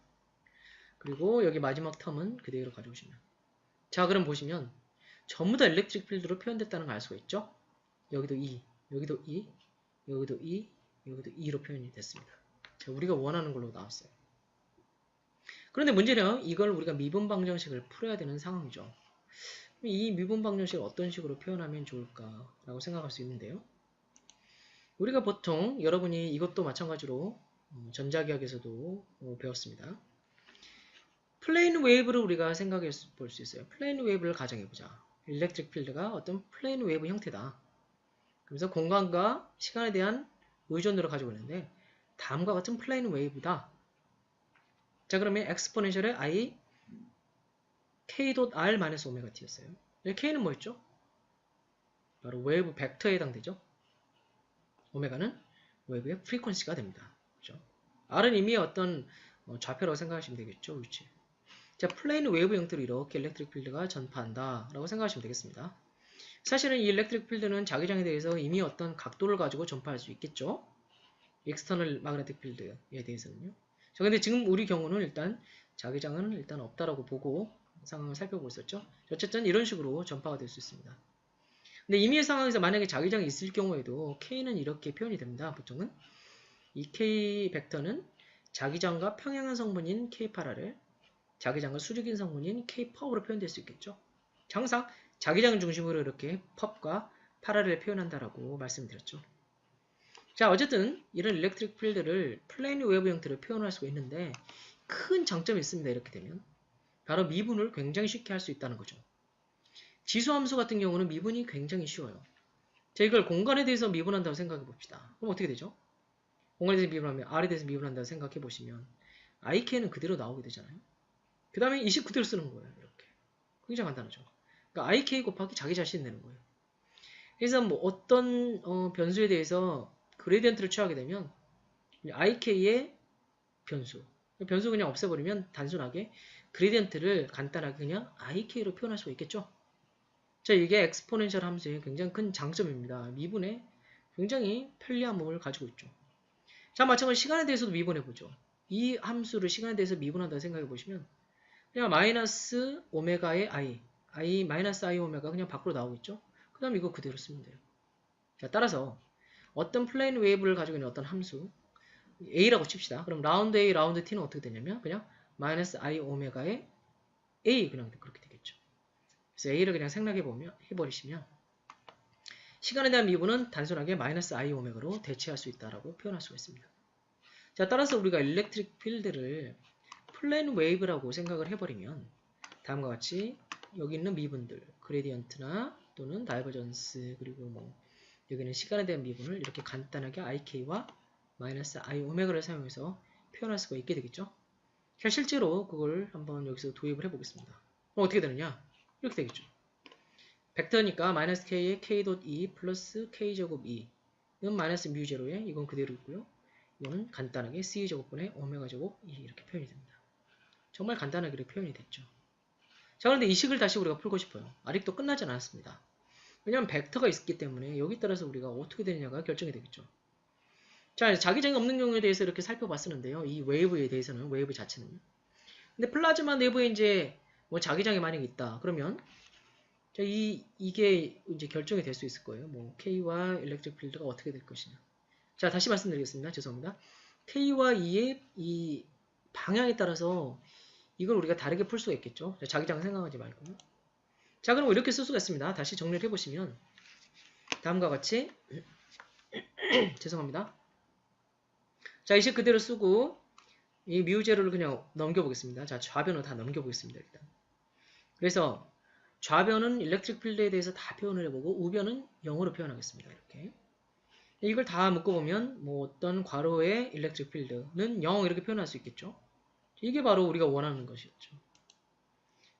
그리고 여기 마지막 텀은 그대로 가져오시면. 자, 그럼 보시면 전부 다 일렉트릭 필드로 표현됐다는 걸 알 수가 있죠. 여기도 E, 여기도 E, 여기도 E, 여기도 E로 표현이 됐습니다. 자, 우리가 원하는 걸로 나왔어요. 그런데 문제는 이걸 우리가 미분 방정식을 풀어야 되는 상황이죠. 이 미분 방정식을 어떤 식으로 표현하면 좋을까라고 생각할 수 있는데요. 우리가 보통 여러분이 이것도 마찬가지로 전자기학에서도 배웠습니다. 플레인 웨이브를 우리가 생각해 볼 수 있어요. 플레인 웨이브를 가정해보자. 일렉트릭 필드가 어떤 플레인 웨이브 형태다. 그래서 공간과 시간에 대한 의존도를 가지고 있는데 다음과 같은 플레인 웨이브다. 자, 그러면 엑스포넨셜의 I k.r-오메가-t였어요. k는 뭐였죠? 바로 웨이브 벡터에 해당되죠. 오메가는 웨이브의 프리퀀시가 됩니다. 그렇죠? r은 이미 어떤 좌표라고 생각하시면 되겠죠. 위치. 자, 플레인 웨이브 형태로 이렇게 일렉트릭 필드가 전파한다 라고 생각하시면 되겠습니다. 사실은 이 일렉트릭 필드는 자기장에 대해서 이미 어떤 각도를 가지고 전파할 수 있겠죠. 익스터널 마그네틱 필드에 대해서는요. 자, 근데 지금 우리 경우는 일단 자기장은 일단 없다라고 보고 상황을 살펴보고 있었죠. 어쨌든 이런 식으로 전파가 될 수 있습니다. 근데 임의의 상황에서 만약에 자기장이 있을 경우에도 K는 이렇게 표현이 됩니다. 보통은 이 K 벡터는 자기장과 평행한 성분인 K 파라를 자기장과 수직인 성분인 K 펍으로 표현될 수 있겠죠. 항상 자기장 중심으로 이렇게 펍과 파라를 표현한다라고 말씀드렸죠. 자, 어쨌든 이런 일렉트릭 필드를 플레인 웨이브 형태로 표현할 수가 있는데 큰 장점이 있습니다. 이렇게 되면 바로 미분을 굉장히 쉽게 할 수 있다는 거죠. 지수함수 같은 경우는 미분이 굉장히 쉬워요. 자, 이걸 공간에 대해서 미분한다고 생각해 봅시다. 그럼 어떻게 되죠? 공간에 대해서 미분하면 R에 대해서 미분한다고 생각해 보시면 IK는 그대로 나오게 되잖아요. 그 다음에 20 그대로 쓰는 거예요. 이렇게. 굉장히 간단하죠. 그러니까 IK 곱하기 자기 자신 내는 거예요. 그래서 뭐 어떤 변수에 대해서 그레디언트를 취하게 되면 IK의 변수 그냥 없애버리면 단순하게 그레디언트를 간단하게 그냥 IK로 표현할 수가 있겠죠. 자, 이게 엑스포넨셜 함수의 굉장히 큰 장점입니다. 미분에 굉장히 편리함을 가지고 있죠. 자, 마찬가지로 시간에 대해서도 미분해보죠. 이 함수를 시간에 대해서 미분한다고 생각해보시면 그냥 마이너스 오메가의 I 마이너스 I 오메가 그냥 밖으로 나오겠죠. 그 다음 이거 그대로 쓰면 돼요. 자, 따라서 어떤 플레인 웨이브를 가지고 있는 어떤 함수 A라고 칩시다. 그럼 라운드 A, 라운드 T는 어떻게 되냐면 그냥 마이너스 I 오메가의 A 그냥 그렇게 되겠죠. 그래서 A를 그냥 해버리시면 시간에 대한 미분은 단순하게 마이너스 I 오메가로 대체할 수 있다라고 표현할 수가 있습니다. 자, 따라서 우리가 일렉트릭 필드를 플레인 웨이브라고 생각을 해버리면 다음과 같이 여기 있는 미분들 그레디언트나 또는 다이버전스 그리고 뭐 여기는 시간에 대한 미분을 이렇게 간단하게 IK와 마이너스 I 오메가를 사용해서 표현할 수가 있게 되겠죠. 자, 실제로 그걸 한번 여기서 도입을 해보겠습니다. 그럼 어떻게 되느냐? 이렇게 되겠죠. 벡터니까 마이너스 K에 K.E 플러스 K제곱 E는 마이너스 뮤제로에 이건 그대로 있고요. 이거는 간단하게 C제곱분의 오메가 제곱 E 이렇게 표현이 됩니다. 정말 간단하게 이렇게 표현이 됐죠. 자, 그런데 이 식을 다시 우리가 풀고 싶어요. 아직도 끝나지 않았습니다. 왜냐하면 벡터가 있기 때문에 여기 따라서 우리가 어떻게 되느냐가 결정이 되겠죠. 자, 자기장이 없는 경우에 대해서 이렇게 살펴봤었는데요. 이 웨이브에 대해서는, 웨이브 자체는. 근데 플라즈마 내부에 이제 뭐 자기장이 만약에 있다. 그러면 자, 이게 이제 결정이 될 수 있을 거예요. 뭐 K와 일렉트릭 필드가 어떻게 될 것이냐. 자, 다시 말씀드리겠습니다. 죄송합니다. K와 E의 이 방향에 따라서 이걸 우리가 다르게 풀 수가 있겠죠. 자, 자기장 생각하지 말고. 자, 그럼 이렇게 쓸 수가 있습니다. 다시 정리를 해보시면 다음과 같이 죄송합니다. 자, 이식 그대로 쓰고 이 미우제로를 그냥 넘겨보겠습니다. 자, 좌변을 다 넘겨보겠습니다. 일단. 그래서 좌변은 일렉트릭 필드에 대해서 다 표현을 해보고 우변은 0으로 표현하겠습니다. 이렇게. 이걸 다 묶어보면 뭐 어떤 괄호의 일렉트릭 필드는 0 이렇게 표현할 수 있겠죠. 이게 바로 우리가 원하는 것이었죠.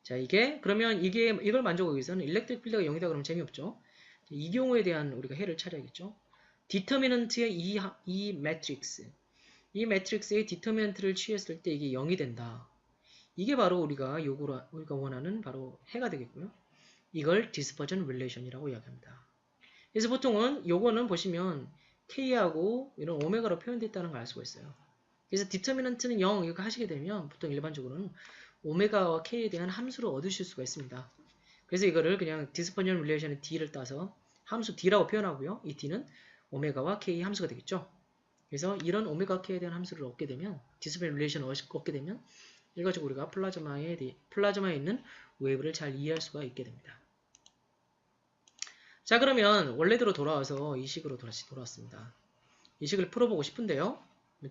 자, 그러면 이걸 만족하기 위해서는 일렉트릭 필드가 0이다 그러면 재미없죠. 이 경우에 대한 우리가 해를 찾아야겠죠. 디터미넌트의 이 매트릭스. 이 매트릭스의 디터미넌트를 취했을 때 이게 0이 된다. 이게 바로 우리가 원하는 바로 해가 되겠고요. 이걸 디스퍼전 릴레이션이라고 이야기합니다. 그래서 보통은 요거는 보시면 K하고 이런 오메가로 표현됐다는 걸 알 수가 있어요. 그래서 디터미넌트는 0 이렇게 하시게 되면 보통 일반적으로는 오메가와 K에 대한 함수를 얻으실 수가 있습니다. 그래서 이거를 그냥 디스퍼전 릴레이션의 D를 따서 함수 D라고 표현하고요. 이 D는 오메가와 K 함수가 되겠죠. 그래서 이런 오메가 K에 대한 함수를 얻게 되면 디스퍼전 릴레이션을 얻게 되면 일괄적으로 우리가 플라즈마에 있는 웨이브를 잘 이해할 수가 있게 됩니다. 자, 그러면 원래대로 돌아와서 이 식으로 다시 돌아왔습니다. 이 식을 풀어보고 싶은데요.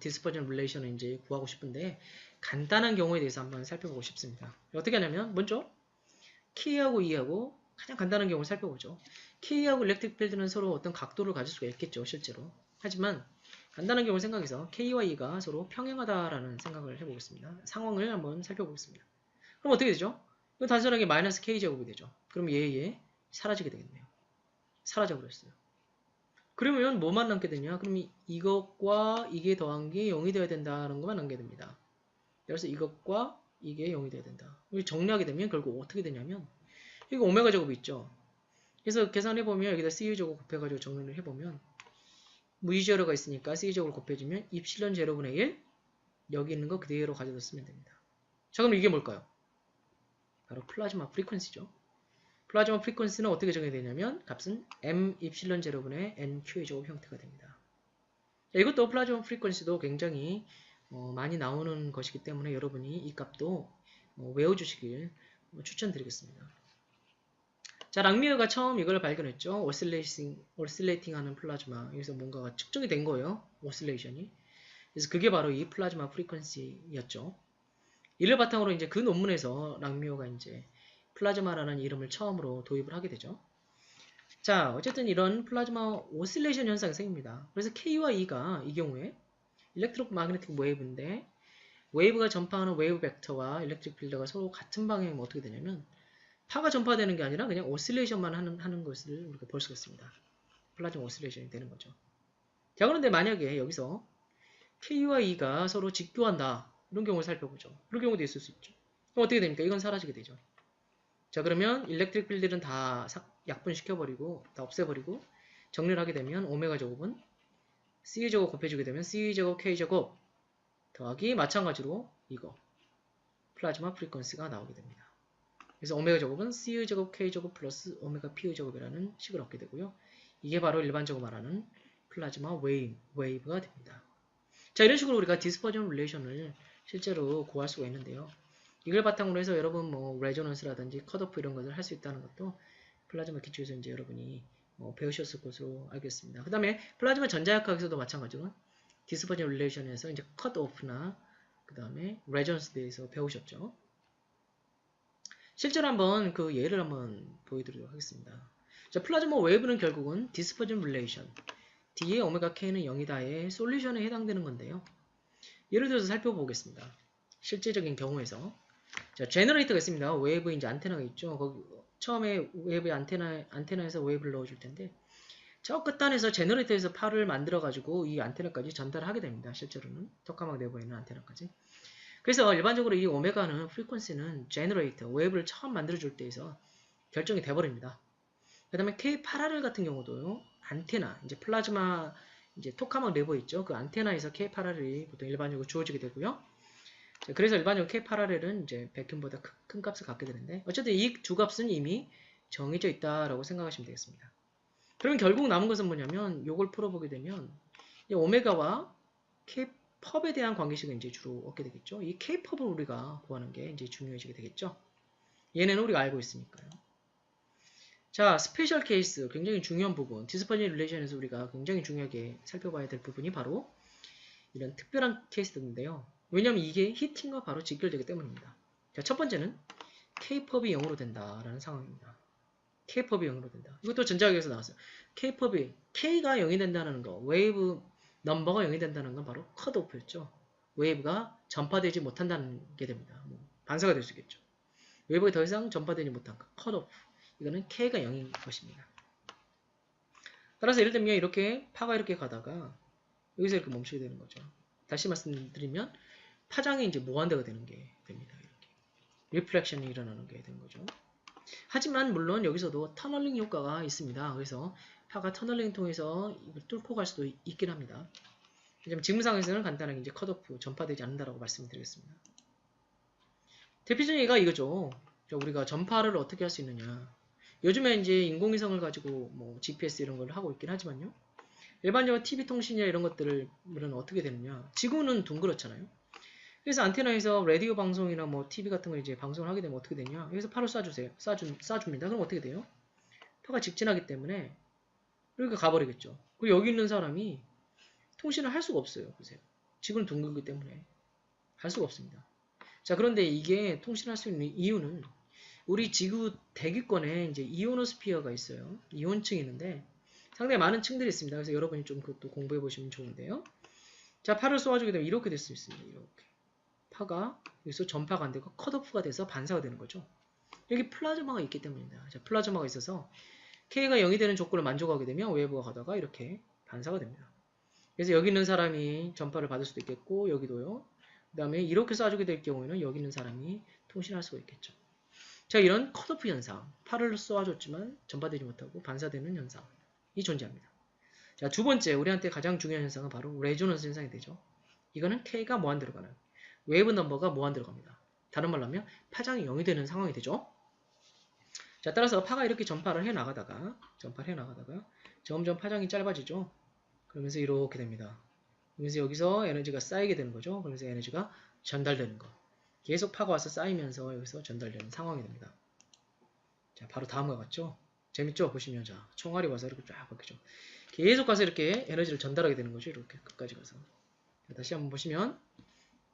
디스퍼전 릴레이션을 이제 구하고 싶은데 간단한 경우에 대해서 한번 살펴보고 싶습니다. 어떻게 하냐면 먼저 K하고 E하고 가장 간단한 경우를 살펴보죠. K하고 일렉트릭 필드는 서로 어떤 각도를 가질 수가 있겠죠. 실제로. 하지만 간단한 경우를 생각해서 K와 E가 서로 평행하다라는 생각을 해보겠습니다. 상황을 한번 살펴보겠습니다. 그럼 어떻게 되죠? 이건 단순하게 마이너스 K제곱이 되죠. 그럼 얘 사라지게 되겠네요. 사라져버렸어요. 그러면 뭐만 남게 되냐? 그럼 이것과 이게 더한 게 0이 되어야 된다는 것만 남게 됩니다. 그래서 이것과 이게 0이 되어야 된다. 정리하게 되면 결국 어떻게 되냐면 이거 오메가 제곱이 있죠. 그래서 계산해보면 여기다 CU제곱 곱해가지고 정리를 해보면 무이제로가 있으니까 CU제곱을 곱해주면 입실론 제로분의 1 여기 있는 거 그대로 가져다 쓰면 됩니다. 자, 그럼 이게 뭘까요? 바로 플라즈마 프리퀀시죠. 플라즈마 프리퀀시는 어떻게 정해야 되냐면 값은 m 입실론 제로분의 nq의 제곱 형태가 됩니다. 자, 이것도 플라즈마 프리퀀시도 굉장히 많이 나오는 것이기 때문에 여러분이 이 값도 외워주시길 추천드리겠습니다. 자, 랑미어가 처음 이걸 발견했죠. 오실레이팅 하는 플라즈마. 여기서 뭔가가 측정이 된 거예요. 오실레이션이. 그래서 그게 바로 이 플라즈마 프리퀀시였죠. 이를 바탕으로 이제 그 논문에서 랑미어가 이제 플라즈마라는 이름을 처음으로 도입을 하게 되죠. 자, 어쨌든 이런 플라즈마 오실레이션 현상이 생깁니다. 그래서 K와 E가 이 경우에 일렉트로마그네틱 웨이브인데 웨이브가 전파하는 웨이브 벡터와 일렉트릭 필드가 서로 같은 방향이면 어떻게 되냐면 파가 전파되는 게 아니라 그냥 오실레이션만 하는 것을 우리가 볼 수가 있습니다. 플라즈마 오실레이션이 되는 거죠. 자, 그런데 만약에 여기서 K와 E가 서로 직교한다. 이런 경우를 살펴보죠. 그런 경우도 있을 수 있죠. 그럼 어떻게 됩니까? 이건 사라지게 되죠. 자, 그러면 일렉트릭 필드는 다 약분시켜버리고 다 없애버리고 정리를 하게 되면 오메가 제곱은 C제곱 곱해주게 되면 C제곱 K제곱 더하기 마찬가지로 이거 플라즈마 프리퀀시가 나오게 됩니다. 그래서 오메가 제곱은 C제곱 K제곱 플러스 오메가 P제곱이라는 식을 얻게 되고요. 이게 바로 일반적으로 말하는 플라즈마 웨이브가 됩니다. 자, 이런 식으로 우리가 디스퍼전 릴레이션을 실제로 구할 수가 있는데요. 이걸 바탕으로 해서 여러분 뭐 레조넌스라든지 컷오프 이런 것을 할 수 있다는 것도 플라즈마 기초에서 이제 여러분이 배우셨을 것으로 알겠습니다. 그 다음에 플라즈마 전자역학에서도 마찬가지로 디스퍼전 릴레이션에서 이제 컷오프나 그 다음에 레조넌스에 대해서 배우셨죠. 실제로 한번 그 예를 한번 보여드리도록 하겠습니다. 자, 플라즈마 웨이브는 결국은 디스퍼전 릴레이션 D의 오메가 K는 0이다의 솔루션에 해당되는 건데요. 예를 들어서 살펴보겠습니다. 실제적인 경우에서 자, 제너레이터가 있습니다. 웨이브 이제 안테나가 있죠. 거기 처음에 웨이브 안테나에서 웨이브를 넣어줄 텐데 저 끝단에서 제너레이터에서 팔을 만들어 가지고 이 안테나까지 전달을 하게 됩니다. 실제로는 토카막 내부에 있는 안테나까지. 그래서 일반적으로 이 오메가는 프리퀀시는 제너레이터 웨이브를 처음 만들어 줄 때에서 결정이 돼 버립니다. 그다음에 K 파라렐 같은 경우도요. 안테나 이제 플라즈마 이제 토카막 내부에 있죠. 그 안테나에서 K 파라렐이 보통 일반적으로 주어지게 되고요. 그래서 일반적으로 K 파라렐은 이제 백큐음보다 큰 값을 갖게 되는데 어쨌든 이 두 값은 이미 정해져 있다라고 생각하시면 되겠습니다. 그러면 결국 남은 것은 뭐냐면 요걸 풀어보게 되면 이 오메가와 K펍에 대한 관계식을 이제 주로 얻게 되겠죠. 이 K펍을 우리가 구하는 게 이제 중요해지게 되겠죠. 얘네는 우리가 알고 있으니까요. 자, 스페셜 케이스 굉장히 중요한 부분, 디스퍼전 릴레이션에서 우리가 굉장히 중요하게 살펴봐야 될 부분이 바로 이런 특별한 케이스들인데요. 왜냐하면 이게 히팅과 바로 직결되기 때문입니다. 자, 첫 번째는 K펍이 0으로 된다라는 상황입니다. K펍이 0으로 된다. 이것도 전자학에서 나왔어요. K펍이 K가 0이 된다는 거, 웨이브 넘버가 0이 된다는 건 바로 컷오프였죠. 웨이브가 전파되지 못한다는 게 됩니다. 반사가 될 수 있겠죠. 웨이브가 더 이상 전파되지 못한 것, 컷오프. 이거는 K가 0인 것입니다. 따라서 예를 들면 이렇게 파가 이렇게 가다가 여기서 이렇게 멈추게 되는 거죠. 다시 말씀드리면 파장이 이제 무한대가 되는 게 됩니다. 이렇게 리플렉션이 일어나는 게 되는 거죠. 하지만 물론 여기서도 터널링 효과가 있습니다. 그래서 파가 터널링 통해서 이걸 뚫고 갈 수도 있긴 합니다. 지금 상황에서는 간단하게 이제 컷오프 전파되지 않는다라고 말씀드리겠습니다. 대표적인 예가 이거죠. 우리가 전파를 어떻게 할 수 있느냐. 요즘에 이제 인공위성을 가지고 뭐 GPS 이런 걸 하고 있긴 하지만요. 일반적으로 TV 통신이나 이런 것들은 어떻게 되느냐. 지구는 둥그렇잖아요. 그래서 안테나에서 라디오 방송이나 뭐 TV 같은 걸 이제 방송을 하게 되면 어떻게 되냐. 여기서 파를 쏴주세요. 쏴줍니다. 그럼 어떻게 돼요? 파가 직진하기 때문에 이렇게 가버리겠죠. 그리고 여기 있는 사람이 통신을 할 수가 없어요. 보세요. 지구는 둥글기 때문에 할 수가 없습니다. 자, 그런데 이게 통신할 수 있는 이유는 우리 지구 대기권에 이제 이오노스피어가 있어요. 이온층이 있는데 상당히 많은 층들이 있습니다. 그래서 여러분이 좀 그것도 공부해 보시면 좋은데요. 자, 파를 쏘아주게 되면 이렇게 될 수 있습니다. 이렇게 파가 여기서 전파가 안 되고 컷오프가 돼서 반사가 되는 거죠. 여기 플라즈마가 있기 때문입니다. 자, 플라즈마가 있어서 K가 0이 되는 조건을 만족하게 되면 웨이브가 가다가 이렇게 반사가 됩니다. 그래서 여기 있는 사람이 전파를 받을 수도 있겠고 여기도요. 그 다음에 이렇게 쏴주게 될 경우에는 여기 있는 사람이 통신할 수가 있겠죠. 자, 이런 컷오프 현상, 파를 쏘아줬지만 전파되지 못하고 반사되는 현상이 존재합니다. 자, 두 번째 우리한테 가장 중요한 현상은 바로 레조넌스 현상이 되죠. 이거는 K가 무한대로 가는, 웨이브 넘버가 무한대로 갑니다. 다른 말로 하면 파장이 0이 되는 상황이 되죠. 자, 따라서 파가 이렇게 전파를 해나가다가 점점 파장이 짧아지죠. 그러면서 이렇게 됩니다. 그래서 여기서 에너지가 쌓이게 되는 거죠. 그래서 에너지가 전달되는 거. 계속 파가 와서 쌓이면서 여기서 전달되는 상황이 됩니다. 자, 바로 다음과 같죠? 재밌죠? 보시면 자, 총알이 와서 이렇게 쫙 바뀌죠. 계속 가서 이렇게 에너지를 전달하게 되는 거죠. 이렇게 끝까지 가서. 자, 다시 한번 보시면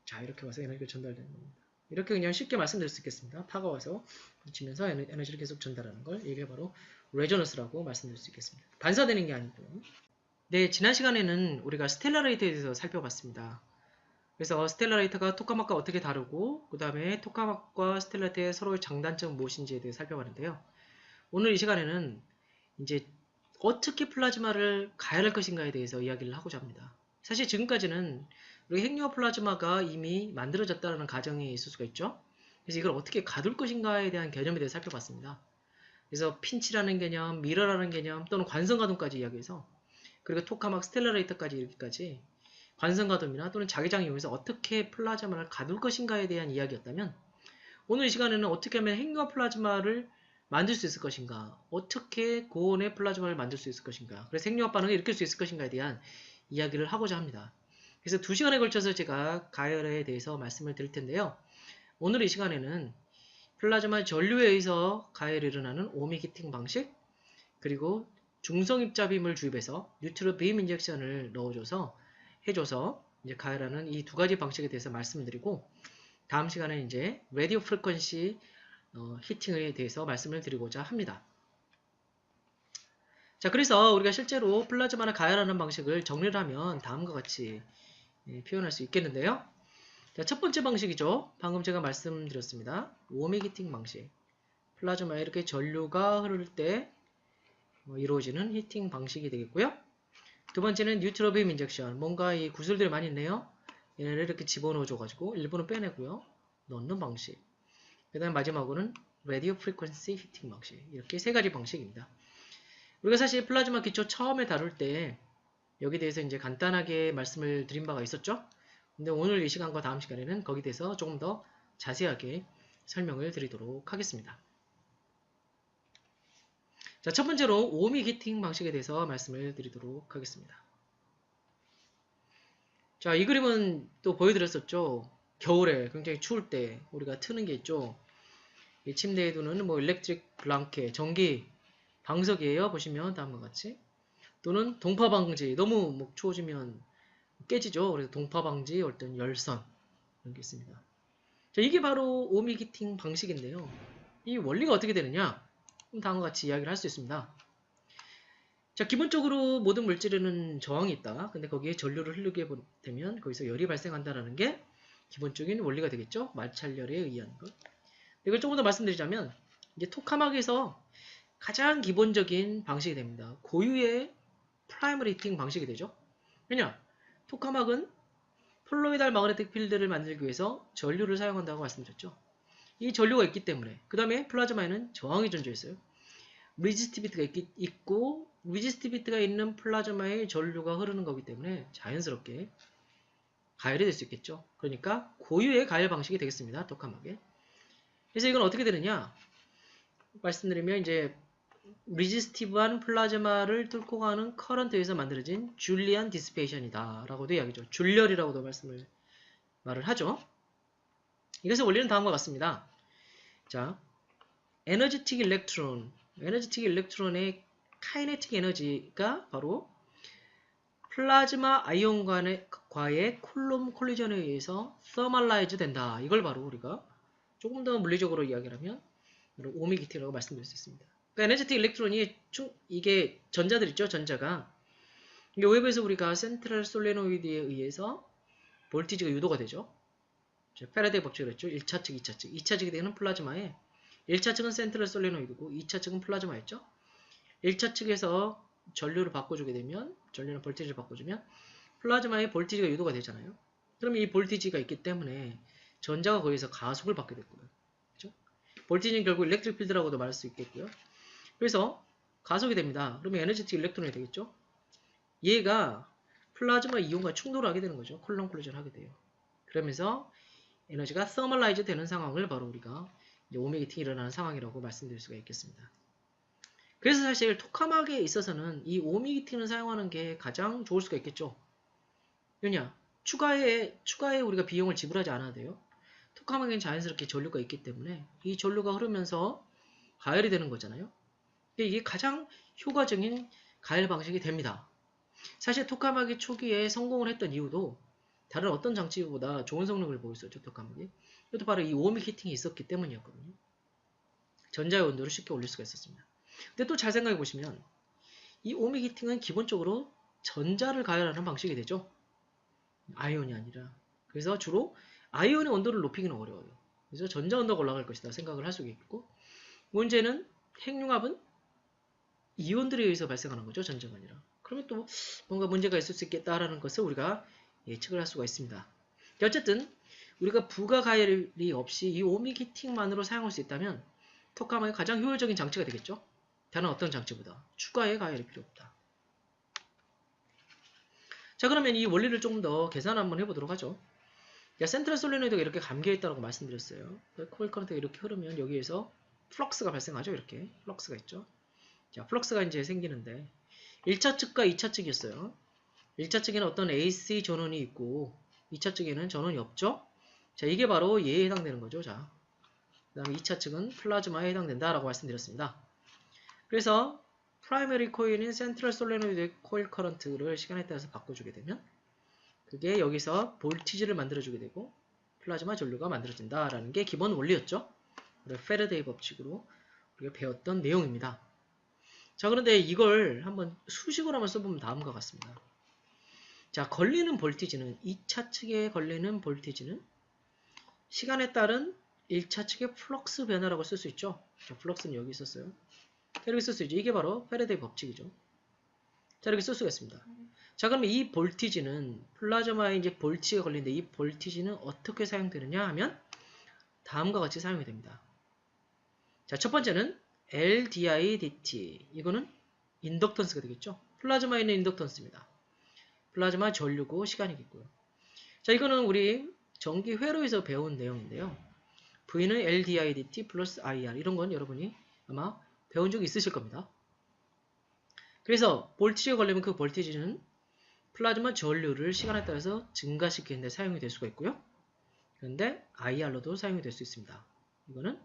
자, 이렇게 와서 에너지가 전달되는 겁니다. 이렇게 그냥 쉽게 말씀드릴 수 있겠습니다. 파가 와서 부딪히면서 에너지를 계속 전달하는 걸 이게 바로 레조넌스라고 말씀드릴 수 있겠습니다. 반사되는 게 아니고. 네, 지난 시간에는 우리가 스텔라레이터에 대해서 살펴봤습니다. 그래서 스텔라레이터가 토카막과 어떻게 다르고 그 다음에 토카막과 스텔라레이터의 서로의 장단점은 무엇인지에 대해 살펴봤는데요. 오늘 이 시간에는 이제 어떻게 플라즈마를 가열할 것인가에 대해서 이야기를 하고자 합니다. 사실 지금까지는 우리 핵융합 플라즈마가 이미 만들어졌다는 가정이 있을 수가 있죠. 그래서 이걸 어떻게 가둘 것인가에 대한 개념에 대해서 살펴봤습니다. 그래서 핀치라는 개념, 미러라는 개념 또는 관성가동까지 이야기해서 그리고 토카막 스텔라레이터까지 이렇게까지 관성가동이나 또는 자기장을 이용해서 어떻게 플라즈마를 가둘 것인가에 대한 이야기였다면 오늘 이 시간에는 어떻게 하면 핵융합 플라즈마를 만들 수 있을 것인가, 어떻게 고온의 플라즈마를 만들 수 있을 것인가, 그래서 핵융합 반응을 일으킬 수 있을 것인가에 대한 이야기를 하고자 합니다. 그래서 2시간에 걸쳐서 제가 가열에 대해서 말씀을 드릴 텐데요. 오늘 이 시간에는 플라즈마 전류에 의해서 가열이 일어나는 오믹 히팅 방식, 그리고 중성입자빔을 주입해서 뉴트럴 빔 인젝션을 해줘서 이제 가열하는 이 두 가지 방식에 대해서 말씀을 드리고, 다음 시간에 이제 라디오 프리퀀시 히팅에 대해서 말씀을 드리고자 합니다. 자, 그래서 우리가 실제로 플라즈마를 가열하는 방식을 정리를 하면 다음과 같이 표현할 수 있겠는데요. 자, 첫 번째 방식이죠. 방금 제가 말씀드렸습니다. 오믹 히팅 방식. 플라즈마에 이렇게 전류가 흐를 때 이루어지는 히팅 방식이 되겠고요. 두 번째는 뉴트럴 빔 인젝션. 뭔가 이 구슬들이 많이 있네요. 얘네를 이렇게 집어넣어 줘가지고 일부는 빼내고요. 넣는 방식. 그 다음 마지막으로는 라디오 프리퀀시 히팅 방식. 이렇게 세 가지 방식입니다. 우리가 사실 플라즈마 기초 처음에 다룰 때 여기에 대해서 이제 간단하게 말씀을 드린 바가 있었죠. 근데 오늘 이 시간과 다음 시간에는 거기에 대해서 조금 더 자세하게 설명을 드리도록 하겠습니다. 자, 첫 번째로 오미 히팅 방식에 대해서 말씀을 드리도록 하겠습니다. 자, 이 그림은 또 보여드렸었죠. 겨울에 굉장히 추울 때 우리가 트는 게 있죠. 이 침대에 두는 뭐 일렉트릭 블랑켓, 전기 방석이에요. 보시면 다음과 같이. 또는 동파 방지, 너무 뭐 추워지면 깨지죠. 그래서 동파 방지, 어떤 열선 이런 게 있습니다. 자, 이게 바로 오미 히팅 방식인데요. 이 원리가 어떻게 되느냐? 다음과 같이 이야기를 할 수 있습니다. 자, 기본적으로 모든 물질에는 저항이 있다. 근데 거기에 전류를 흐르게 되면 거기서 열이 발생한다는 게 기본적인 원리가 되겠죠. 마찰열에 의한 것. 이걸 조금 더 말씀드리자면 이제 토카막에서 가장 기본적인 방식이 됩니다. 고유의 프라이머리 히팅 방식이 되죠. 왜냐? 토카막은 폴로이달 마그네틱 필드를 만들기 위해서 전류를 사용한다고 말씀드렸죠. 이 전류가 있기 때문에 그 다음에 플라즈마에는 저항이 존재해 있어요. 리지스티비티가 있고 리지스티비티가 있는 플라즈마에 전류가 흐르는 거기 때문에 자연스럽게 가열이 될 수 있겠죠. 그러니까 고유의 가열 방식이 되겠습니다. 토카막에. 그래서 이건 어떻게 되느냐? 말씀드리면 이제 리지스티브한 플라즈마를 뚫고 가는 커런트에서 만들어진 줄리안 디스페이션이다 라고도 이야기죠. 줄열이라고도 말을 하죠. 이것의 원리는 다음과 같습니다. 자, 에너지틱 일렉트론의 카이네틱 에너지가 바로 플라즈마 아이온과의 콜롬 콜리전에 의해서 서멀라이즈 된다. 이걸 바로 우리가 조금 더 물리적으로 이야기를 하면 오미 히팅이라고 말씀드릴 수 있습니다. 그러니까 에너지틱 일렉트론이 이게 전자들 있죠. 전자가 이게 웹에서 우리가 센트럴 솔레노이드에 의해서 볼티지가 유도가 되죠. 패러데이 법칙을 했죠. 1차 측, 2차 측. 2차 측이 되는 플라즈마에 1차 측은 센트럴 솔레노이드고 2차 측은 플라즈마였죠. 1차 측에서 전류를 바꿔주게 되면 전류는 볼티지를 바꿔주면 플라즈마에 볼티지가 유도가 되잖아요. 그럼 이 볼티지가 있기 때문에 전자가 거기서 가속을 받게 됐고요. 그렇죠? 볼티지는 결국 일렉트릭 필드라고도 말할 수 있겠고요. 그래서 가속이 됩니다. 그러면 에너지틱 일렉트론이 되겠죠. 얘가 플라즈마 이온과 충돌을 하게 되는 거죠. 콜론 콜리전 하게 돼요. 그러면서 에너지가 서멀라이즈 되는 상황을 바로 우리가 오미 히팅이 일어나는 상황이라고 말씀드릴 수가 있겠습니다. 그래서 사실 토카막에 있어서는 이 오미 히팅을 사용하는 게 가장 좋을 수가 있겠죠. 왜냐? 추가에 우리가 비용을 지불하지 않아도 돼요. 토카막에는 자연스럽게 전류가 있기 때문에 이 전류가 흐르면서 가열이 되는 거잖아요. 이게 가장 효과적인 가열 방식이 됩니다. 사실 토카막이 초기에 성공을 했던 이유도 다른 어떤 장치보다 좋은 성능을 보였었죠. 토카막이. 이것도 바로 이 오미 히팅이 있었기 때문이었거든요. 전자의 온도를 쉽게 올릴 수가 있었습니다. 근데 또 잘 생각해 보시면 이 오미 히팅은 기본적으로 전자를 가열하는 방식이 되죠. 아이온이 아니라. 그래서 주로 아이온의 온도를 높이기는 어려워요. 그래서 전자 온도가 올라갈 것이다 생각을 할 수가 있고, 문제는 핵융합은 이온들에 의해서 발생하는 거죠. 전자가 아니라. 그러면 또 뭔가 문제가 있을 수 있겠다라는 것을 우리가 예측을 할 수가 있습니다. 어쨌든 우리가 부가 가열이 없이 이 오미 히팅만으로 사용할 수 있다면 토카막이 가장 효율적인 장치가 되겠죠. 다른 어떤 장치보다 추가의 가열이 필요 없다. 자, 그러면 이 원리를 조금 더 계산 한번 해보도록 하죠. 센트럴 솔레노이드가 이렇게 감겨있다고 말씀드렸어요. 코일 커런트가 이렇게 흐르면 여기에서 플럭스가 발생하죠. 이렇게 플럭스가 있죠. 자, 플럭스가 이제 생기는데 1차 측과 2차 측이었어요. 1차 측에는 어떤 AC 전원이 있고 2차 측에는 전원이 없죠. 자, 이게 바로 얘에 해당되는 거죠. 자, 그 다음에 2차 측은 플라즈마에 해당된다라고 말씀드렸습니다. 그래서 프라이머리 코일인 센트럴 솔레노이드 코일 커런트를 시간에 따라서 바꿔주게 되면 그게 여기서 볼티지를 만들어주게 되고 플라즈마 전류가 만들어진다라는 게 기본 원리였죠. 패러데이 법칙으로 우리가 배웠던 내용입니다. 자, 그런데 이걸 한번 수식으로 한번 써보면 다음과 같습니다. 자, 걸리는 볼티지는 2차 측에 걸리는 볼티지는 시간에 따른 1차 측의 플럭스 변화라고 쓸 수 있죠. 자, 플럭스는 여기 있었어요. 이렇게 쓸 수 있죠. 이게 바로 패러데이 법칙이죠. 자, 이렇게 쓸 수가 있습니다. 자, 그러면 이 볼티지는 플라즈마에 이제 볼티지가 걸리는데 이 볼티지는 어떻게 사용되느냐 하면 다음과 같이 사용이 됩니다. 자, 첫 번째는 LDI-dt. 이거는 인덕턴스가 되겠죠. 플라즈마에 있는 인덕턴스입니다. 플라즈마 전류고 시간이겠고요. 자, 이거는 우리 전기 회로에서 배운 내용인데요. V는 LDI-dt 플러스 IR. 이런 건 여러분이 아마 배운 적이 있으실 겁니다. 그래서 볼티지가 걸리면 그 볼티지는 플라즈마 전류를 시간에 따라서 증가시키는 데 사용이 될 수가 있고요. 그런데 IR로도 사용이 될 수 있습니다. 이거는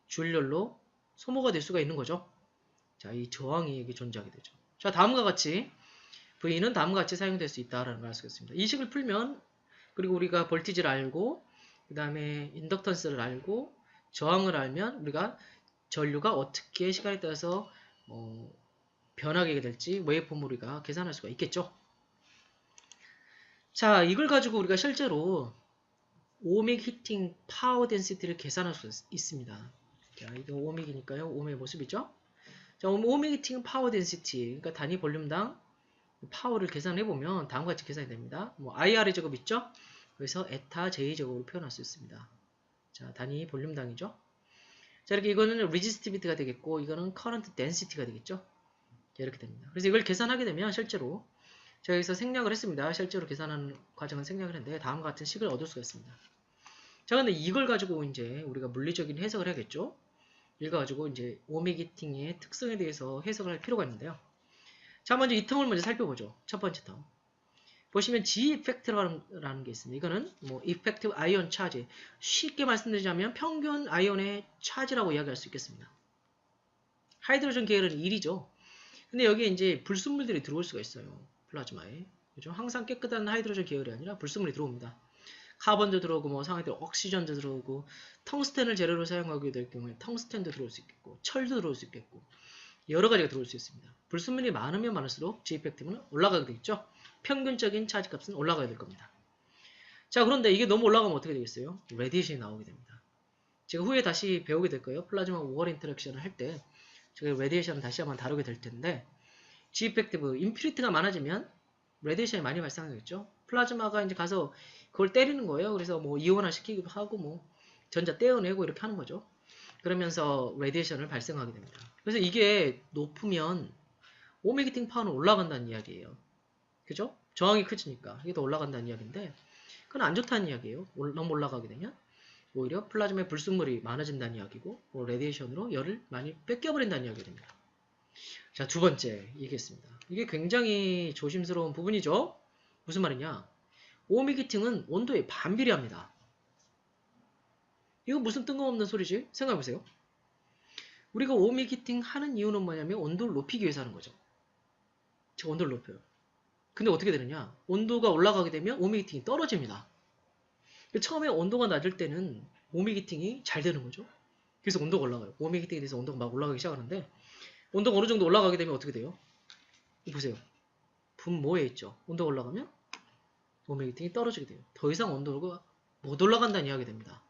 줄열로 소모가 될 수가 있는 거죠. 자, 이 저항이 여기 존재하게 되죠. 자, 다음과 같이 V는 다음과 같이 사용될 수 있다라는 걸 알 수 있습니다. 이 식을 풀면 그리고 우리가 볼티지를 알고 그 다음에 인덕턴스를 알고 저항을 알면 우리가 전류가 어떻게 시간에 따라서 변하게 될지 웨이폼을 우리가 계산할 수가 있겠죠. 자, 이걸 가지고 우리가 실제로 오믹 히팅 파워 덴시티를 계산할 수 있습니다. 자, 이거 오믹이니까요. 오믹의 모습이죠. 자, 오믹 히팅 파워 덴시티, 그러니까 단위 볼륨당 파워를 계산해보면 다음과 같이 계산이 됩니다. IR의 제곱 있죠? 그래서 에타 J 제곱으로 표현할 수 있습니다. 자, 단위 볼륨당이죠. 자, 이렇게 이거는 resistivity가 되겠고, 이거는 current density가 되겠죠? 자, 이렇게 됩니다. 그래서 이걸 계산하게 되면 실제로 제가 여기서 생략을 했습니다. 실제로 계산하는 과정은 생략을 했는데 다음과 같은 식을 얻을 수가 있습니다. 자, 근데 이걸 가지고 이제 우리가 물리적인 해석을 해야겠죠? 이걸 가지고 이제 오믹 히팅의 특성에 대해서 해석을 할 필요가 있는데요. 자, 먼저 이 텀을 먼저 살펴보죠. 첫 번째 텀. 보시면 G 이펙트라는 게 있습니다. 이거는 effective ion charge. 쉽게 말씀드리자면 평균 아이온의 차지라고 이야기할 수 있겠습니다. 하이드로전 계열은 1이죠. 근데 여기에 이제 불순물들이 들어올 수가 있어요. 플라즈마에. 그죠? 항상 깨끗한 하이드로전 계열이 아니라 불순물이 들어옵니다. 카본도 들어오고 상하이들 옥시전도 들어오고 텅스텐을 재료로 사용하게 될 경우에 텅스텐도 들어올 수 있겠고 철도 들어올 수 있겠고 여러 가지가 들어올 수 있습니다. 불순물이 많으면 많을수록 G 이펙티브는 올라가게 되겠죠. 평균적인 차지 값은 올라가야 될 겁니다. 자, 그런데 이게 너무 올라가면 어떻게 되겠어요? 레디에이션이 나오게 됩니다. 제가 후에 다시 배우게 될 거예요. 플라즈마 우월 인터랙션을 할 때 제가 레디에이션을 다시 한번 다루게 될 텐데 G 이펙티브 임퓨리티가 많아지면 레디에이션이 많이 발생하겠죠. 플라즈마가 이제 가서 그걸 때리는 거예요. 그래서 이온화 시키기도 하고 전자 떼어내고 이렇게 하는 거죠. 그러면서 레디에이션을 발생하게 됩니다. 그래서 이게 높으면 오믹 히팅 파워는 올라간다는 이야기예요. 그죠? 저항이 커지니까 이게 더 올라간다는 이야기인데 그건 안 좋다는 이야기예요. 너무 올라가게 되면 오히려 플라즈마의 불순물이 많아진다는 이야기고 레디에이션으로 열을 많이 뺏겨버린다는 이야기가 됩니다. 자, 두 번째 얘기했습니다. 이게 굉장히 조심스러운 부분이죠. 무슨 말이냐? 오믹 히팅은 온도에 반비례합니다. 이거 무슨 뜬금없는 소리지? 생각해보세요. 우리가 오믹 히팅 하는 이유는 뭐냐면 온도를 높이기 위해서 하는 거죠. 즉 온도를 높여요. 근데 어떻게 되느냐? 온도가 올라가게 되면 오믹 히팅이 떨어집니다. 처음에 온도가 낮을 때는 오믹 히팅이 잘 되는 거죠. 그래서 온도가 올라가요. 오믹 히팅에 대해서 온도가 막 올라가기 시작하는데 온도가 어느 정도 올라가게 되면 어떻게 돼요? 보세요. 분모에 있죠. 온도가 올라가면 오믹 히팅이 떨어지게 돼요. 더 이상 온도가 못 올라간다는 이야기가 됩니다.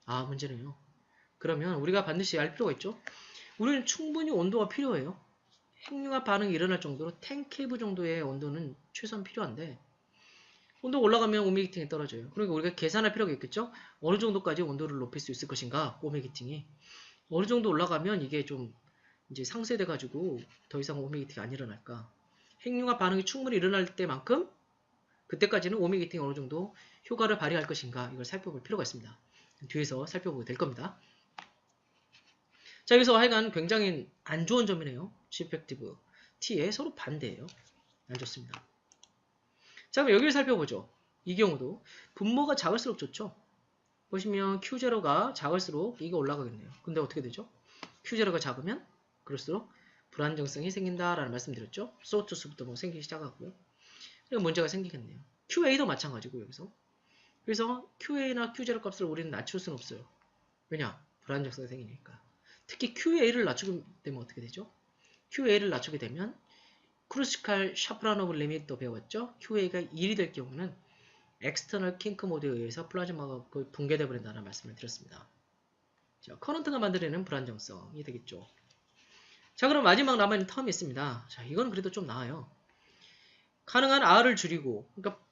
아, 문제는요. 그러면 우리가 반드시 알 필요가 있죠. 우리는 충분히 온도가 필요해요. 핵융합 반응이 일어날 정도로 10 정도의 온도는 최소한 필요한데 온도가 올라가면 오믹 히팅이 떨어져요. 그러니까 우리가 계산할 필요가 있겠죠. 어느 정도까지 온도를 높일 수 있을 것인가, 오믹 히팅이. 어느 정도 올라가면 이게 좀 이제 상쇄돼 가지고 더 이상 오믹 히팅이 안 일어날까. 핵융합 반응이 충분히 일어날 때만큼 그때까지는 오믹 히팅이 어느 정도 효과를 발휘할 것인가 이걸 살펴볼 필요가 있습니다. 뒤에서 살펴보게 될 겁니다. 자, 여기서 하여간 굉장히 안 좋은 점이네요. G 이펙티브 T에 서로 반대예요. 안 좋습니다. 자, 그럼 여기를 살펴보죠. 이 경우도 분모가 작을수록 좋죠. 보시면 Q0가 작을수록 이게 올라가겠네요. 근데 어떻게 되죠? Q0가 작으면 그럴수록 불안정성이 생긴다라는 말씀드렸죠. 소투스부터 생기기 시작하고요. 그리고 문제가 생기겠네요. QA도 마찬가지고 여기서. 그래서 QA나 Q0 값을 우리는 낮출 수는 없어요. 왜냐? 불안정성이 생기니까. 특히 QA를 낮추게 되면 어떻게 되죠? QA를 낮추게 되면 크루시칼 샤프라노브 리밋도 배웠죠? QA가 1이 될 경우는 엑스터널 킹크 모드에 의해서 플라즈마가 붕괴되어 버린다는 말씀을 드렸습니다. 자, 커런트가 만들어내는 불안정성이 되겠죠. 자, 그럼 마지막 남아있는 텀이 있습니다. 자, 이건 그래도 좀 나아요. 가능한 R을 줄이고, 그러니까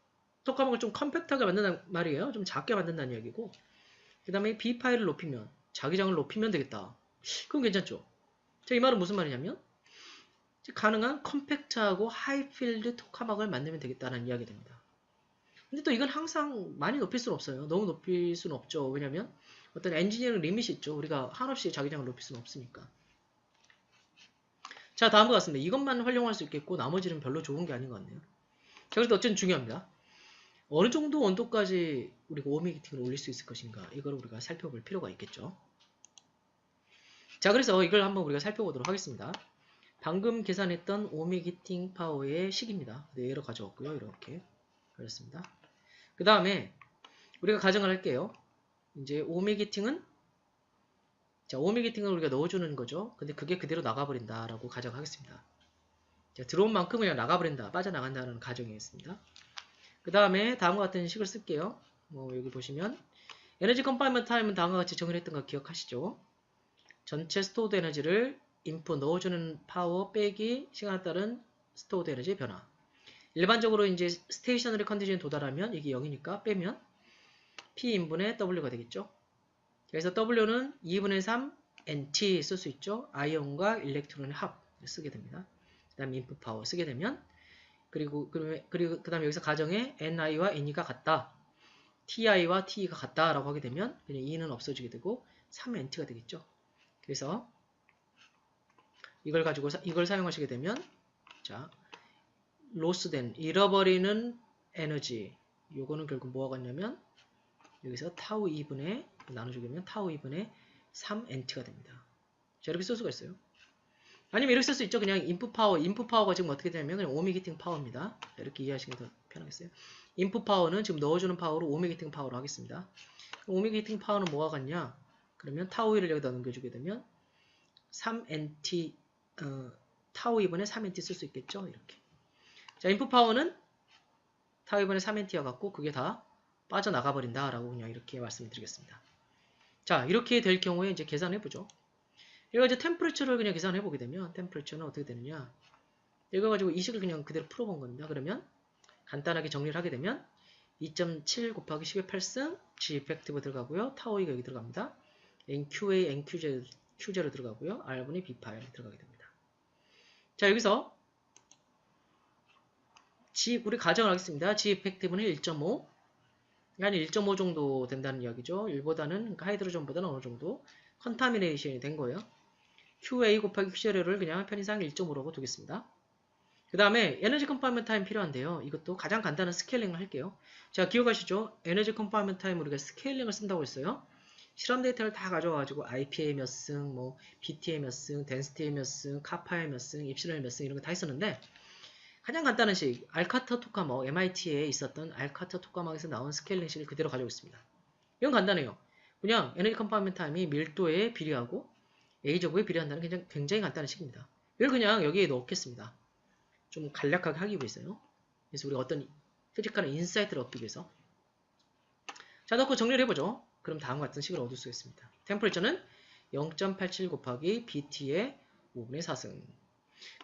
토카막을 좀 컴팩트하게 만든다는 말이에요. 좀 작게 만든다는 이야기고, 그 다음에 B 파일을 높이면, 자기장을 높이면 되겠다. 그건 괜찮죠? 자, 이 말은 무슨 말이냐면, 가능한 컴팩트하고 하이필드 토카막을 만들면 되겠다는 이야기가 됩니다. 근데 또 이건 항상 많이 높일 수는 없어요. 너무 높일 수는 없죠. 왜냐면 어떤 엔지니어링 리밋이 있죠. 우리가 한없이 자기장을 높일 수는 없으니까. 자, 다음과 같습니다. 이것만 활용할 수 있겠고 나머지는 별로 좋은 게 아닌 것 같네요. 자, 그래도 어쨌든 중요합니다. 어느 정도 온도까지 우리가 오미기팅을 올릴 수 있을 것인가, 이걸 우리가 살펴볼 필요가 있겠죠. 자, 그래서 이걸 한번 우리가 살펴보도록 하겠습니다. 방금 계산했던 오미기팅 파워의 식입니다. 얘로 가져왔고요. 이렇게 그렇습니다. 그 다음에 우리가 가정을 할게요. 이제 오미기팅은, 자, 오미기팅을 우리가 넣어주는 거죠. 근데 그게 그대로 나가버린다 라고 가정하겠습니다. 자, 들어온 만큼 그냥 나가버린다, 빠져나간다는 가정이 있습니다. 그 다음에 다음과 같은 식을 쓸게요. 여기 보시면 에너지 컴파일먼트 타임은 다음과 같이 정의를 했던 거 기억하시죠? 전체 스토어드 에너지를 인풋 넣어주는 파워 빼기 시간에 따른 스토어드 에너지의 변화. 일반적으로 이제 스테이셔너리 컨디션에 도달하면 이게 0이니까 빼면 P인분의 W가 되겠죠. 그래서 W는 2분의 3 NT 쓸 수 있죠. 아이온과 일렉트론의 합 쓰게 됩니다. 그 다음에 인풋 파워 쓰게 되면 그리고 그 다음에 여기서 가정에 NI와 NE가 같다. TI와 TE가 같다 라고 하게 되면 그냥 E는 없어지게 되고 3NT가 되겠죠. 그래서 이걸 가지고 이걸 사용하시게 되면, 자, 로스된, 잃어버리는 에너지, 요거는 결국 뭐가 같냐면 여기서 타우 2분의 나눠주게 되면 타우 2분의 3NT가 됩니다. 자, 이렇게 쓸 수가 있어요. 아니면 이렇게 쓸 수 있죠. 그냥 인풋 파워가 지금 어떻게 되냐면 그냥 오미기팅 파워입니다. 자, 이렇게 이해하시면 더 편하겠어요. 인풋 파워는 지금 넣어주는 파워로 오미기팅 파워로 하겠습니다. 오미기팅 파워는 뭐가 같냐? 그러면 타우 1을 여기다 넘겨주게 되면 3NT, 타우 2분의 3NT 쓸 수 있겠죠. 이렇게. 자, 인풋 파워는 타우 2분의 3NT와 같고 그게 다 빠져나가 버린다 라고 그냥 이렇게 말씀드리겠습니다. 자, 이렇게 될 경우에 이제 계산해보죠. 이거 이제 템퍼레처를 그냥 계산해보게 되면 템퍼레처는 어떻게 되느냐, 이거 가지고 이 식을 그냥 그대로 풀어본 겁니다. 그러면 간단하게 정리를 하게 되면 2.7 곱하기 10의 8승 G 이펙티브 들어가고요. 타우이가 여기 들어갑니다. NQA, NQ제로 들어가고요. R분의 B파일 들어가게 됩니다. 자, 여기서 우리 가정을 하겠습니다. G 이펙티브는 1.5, 한 1.5 정도 된다는 이야기죠. 1보다는, 그러니까 하이드로전보다는 어느 정도 컨타미네이션이 된 거예요. QA 곱하기 Q제로를 그냥 편의상 1.5라고 두겠습니다. 그 다음에 에너지 컴파일먼트 타임 필요한데요. 이것도 가장 간단한 스케일링을 할게요. 자, 기억하시죠? 에너지 컴파일먼트 타임 우리가 스케일링을 쓴다고 했어요. 실험 데이터를 다 가져와가지고 IPA 몇 승, 뭐 BTA 몇 승, 덴시티의 몇 승, 카파의 몇 승, 입실의 몇 승 이런 거 다 있었는데 가장 간단한 식, 알카터 토카먹, MIT에 있었던 알카터 토카먹에서 나온 스케일링식을 그대로 가지고 있습니다. 이건 간단해요. 그냥 에너지 컴파일먼트 타임이 밀도에 비례하고 A제곱에 비례한다는 굉장히 간단한 식입니다. 이걸 그냥 여기에 넣겠습니다. 좀 간략하게 하기 위해서요. 그래서 우리가 어떤 피지컬한 인사이트를 얻기 위해서. 자, 넣고 정리를 해보죠. 그럼 다음과 같은 식을 얻을 수 있습니다. 템퍼레처는 0.87 곱하기 BT의 5분의 4승.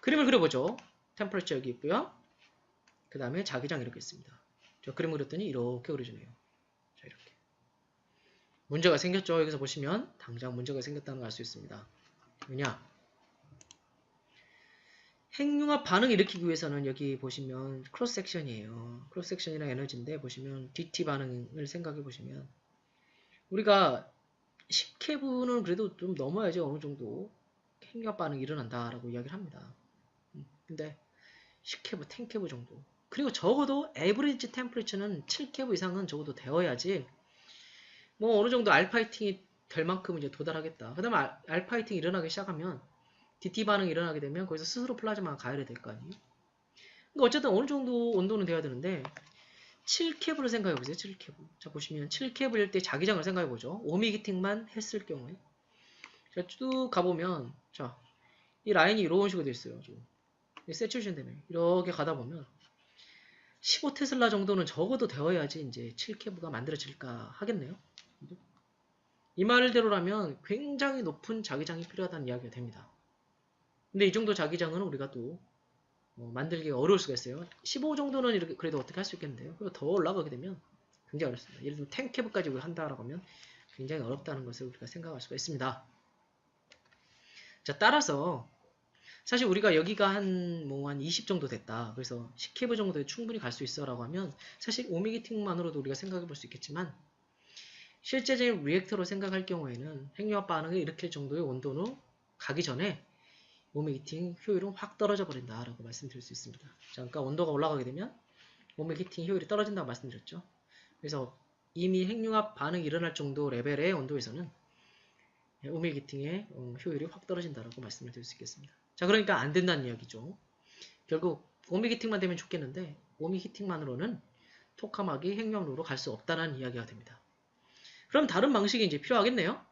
그림을 그려보죠. 템퍼레처 여기 있고요. 그 다음에 자기장 이렇게 있습니다. 저 그림 그렸더니 이렇게 그려지네요. 자, 이렇게. 문제가 생겼죠. 여기서 보시면 당장 문제가 생겼다는 걸 알 수 있습니다. 왜냐? 핵융합 반응을 일으키기 위해서는 여기 보시면 크로스 섹션이에요. 크로스 섹션이랑 에너지인데 보시면 DT 반응을 생각해 보시면 우리가 10케브는 그래도 좀 넘어야지 어느 정도 핵융합 반응이 일어난다라고 이야기를 합니다. 근데 10케브, 10케브 정도. 그리고 적어도 에브리지 템퍼레처는 7케브 이상은 적어도 되어야지 뭐 어느 정도 알파이팅이 될 만큼 이제 도달하겠다. 그 다음에 알파이팅이 일어나기 시작하면 DT 반응이 일어나게 되면 거기서 스스로 플라즈마가 가열이 될 거 아니에요. 그러니까 어쨌든 어느 정도 온도는 돼야 되는데 7캡으로 생각해 보세요. 7캡. 자, 보시면 7캡일 때 자기장을 생각해 보죠. 오미기팅만 했을 경우에. 자, 쭉 가보면 자, 이 라인이 이런 식으로 되어 있어요. 세츄레이션 되네. 이렇게 가다 보면 15테슬라 정도는 적어도 되어야지 이제 7캡가 만들어질까 하겠네요. 이 말대로라면 굉장히 높은 자기장이 필요하다는 이야기가 됩니다. 근데 이 정도 자기장은 우리가 또 만들기가 어려울 수가 있어요. 15 정도는 이렇게 그래도 어떻게 할 수 있겠는데요. 그리고 더 올라가게 되면 굉장히 어렵습니다. 예를 들면 10캡까지 우리가 한다라고 하면 굉장히 어렵다는 것을 우리가 생각할 수가 있습니다. 자, 따라서 사실 우리가 여기가 한 20 정도 됐다. 그래서 10캡 정도에 충분히 갈 수 있어 라고 하면 사실 오미기팅만으로도 우리가 생각해 볼 수 있겠지만 실제적인 리액터로 생각할 경우에는 핵융합 반응을 일으킬 정도의 온도로 가기 전에 오밀 히팅 효율은 확 떨어져 버린다라고 말씀드릴 수 있습니다. 자, 그러니까 온도가 올라가게 되면 오밀 히팅 효율이 떨어진다고 말씀드렸죠. 그래서 이미 핵융합 반응이 일어날 정도 레벨의 온도에서는 오밀 히팅의 효율이 확 떨어진다라고 말씀을 드릴 수 있겠습니다. 자, 그러니까 안 된다는 이야기죠. 결국 오밀 히팅만 되면 좋겠는데 오밀 히팅만으로는 토카막이 핵융합로로 갈 수 없다는 이야기가 됩니다. 그럼 다른 방식이 이제 필요하겠네요.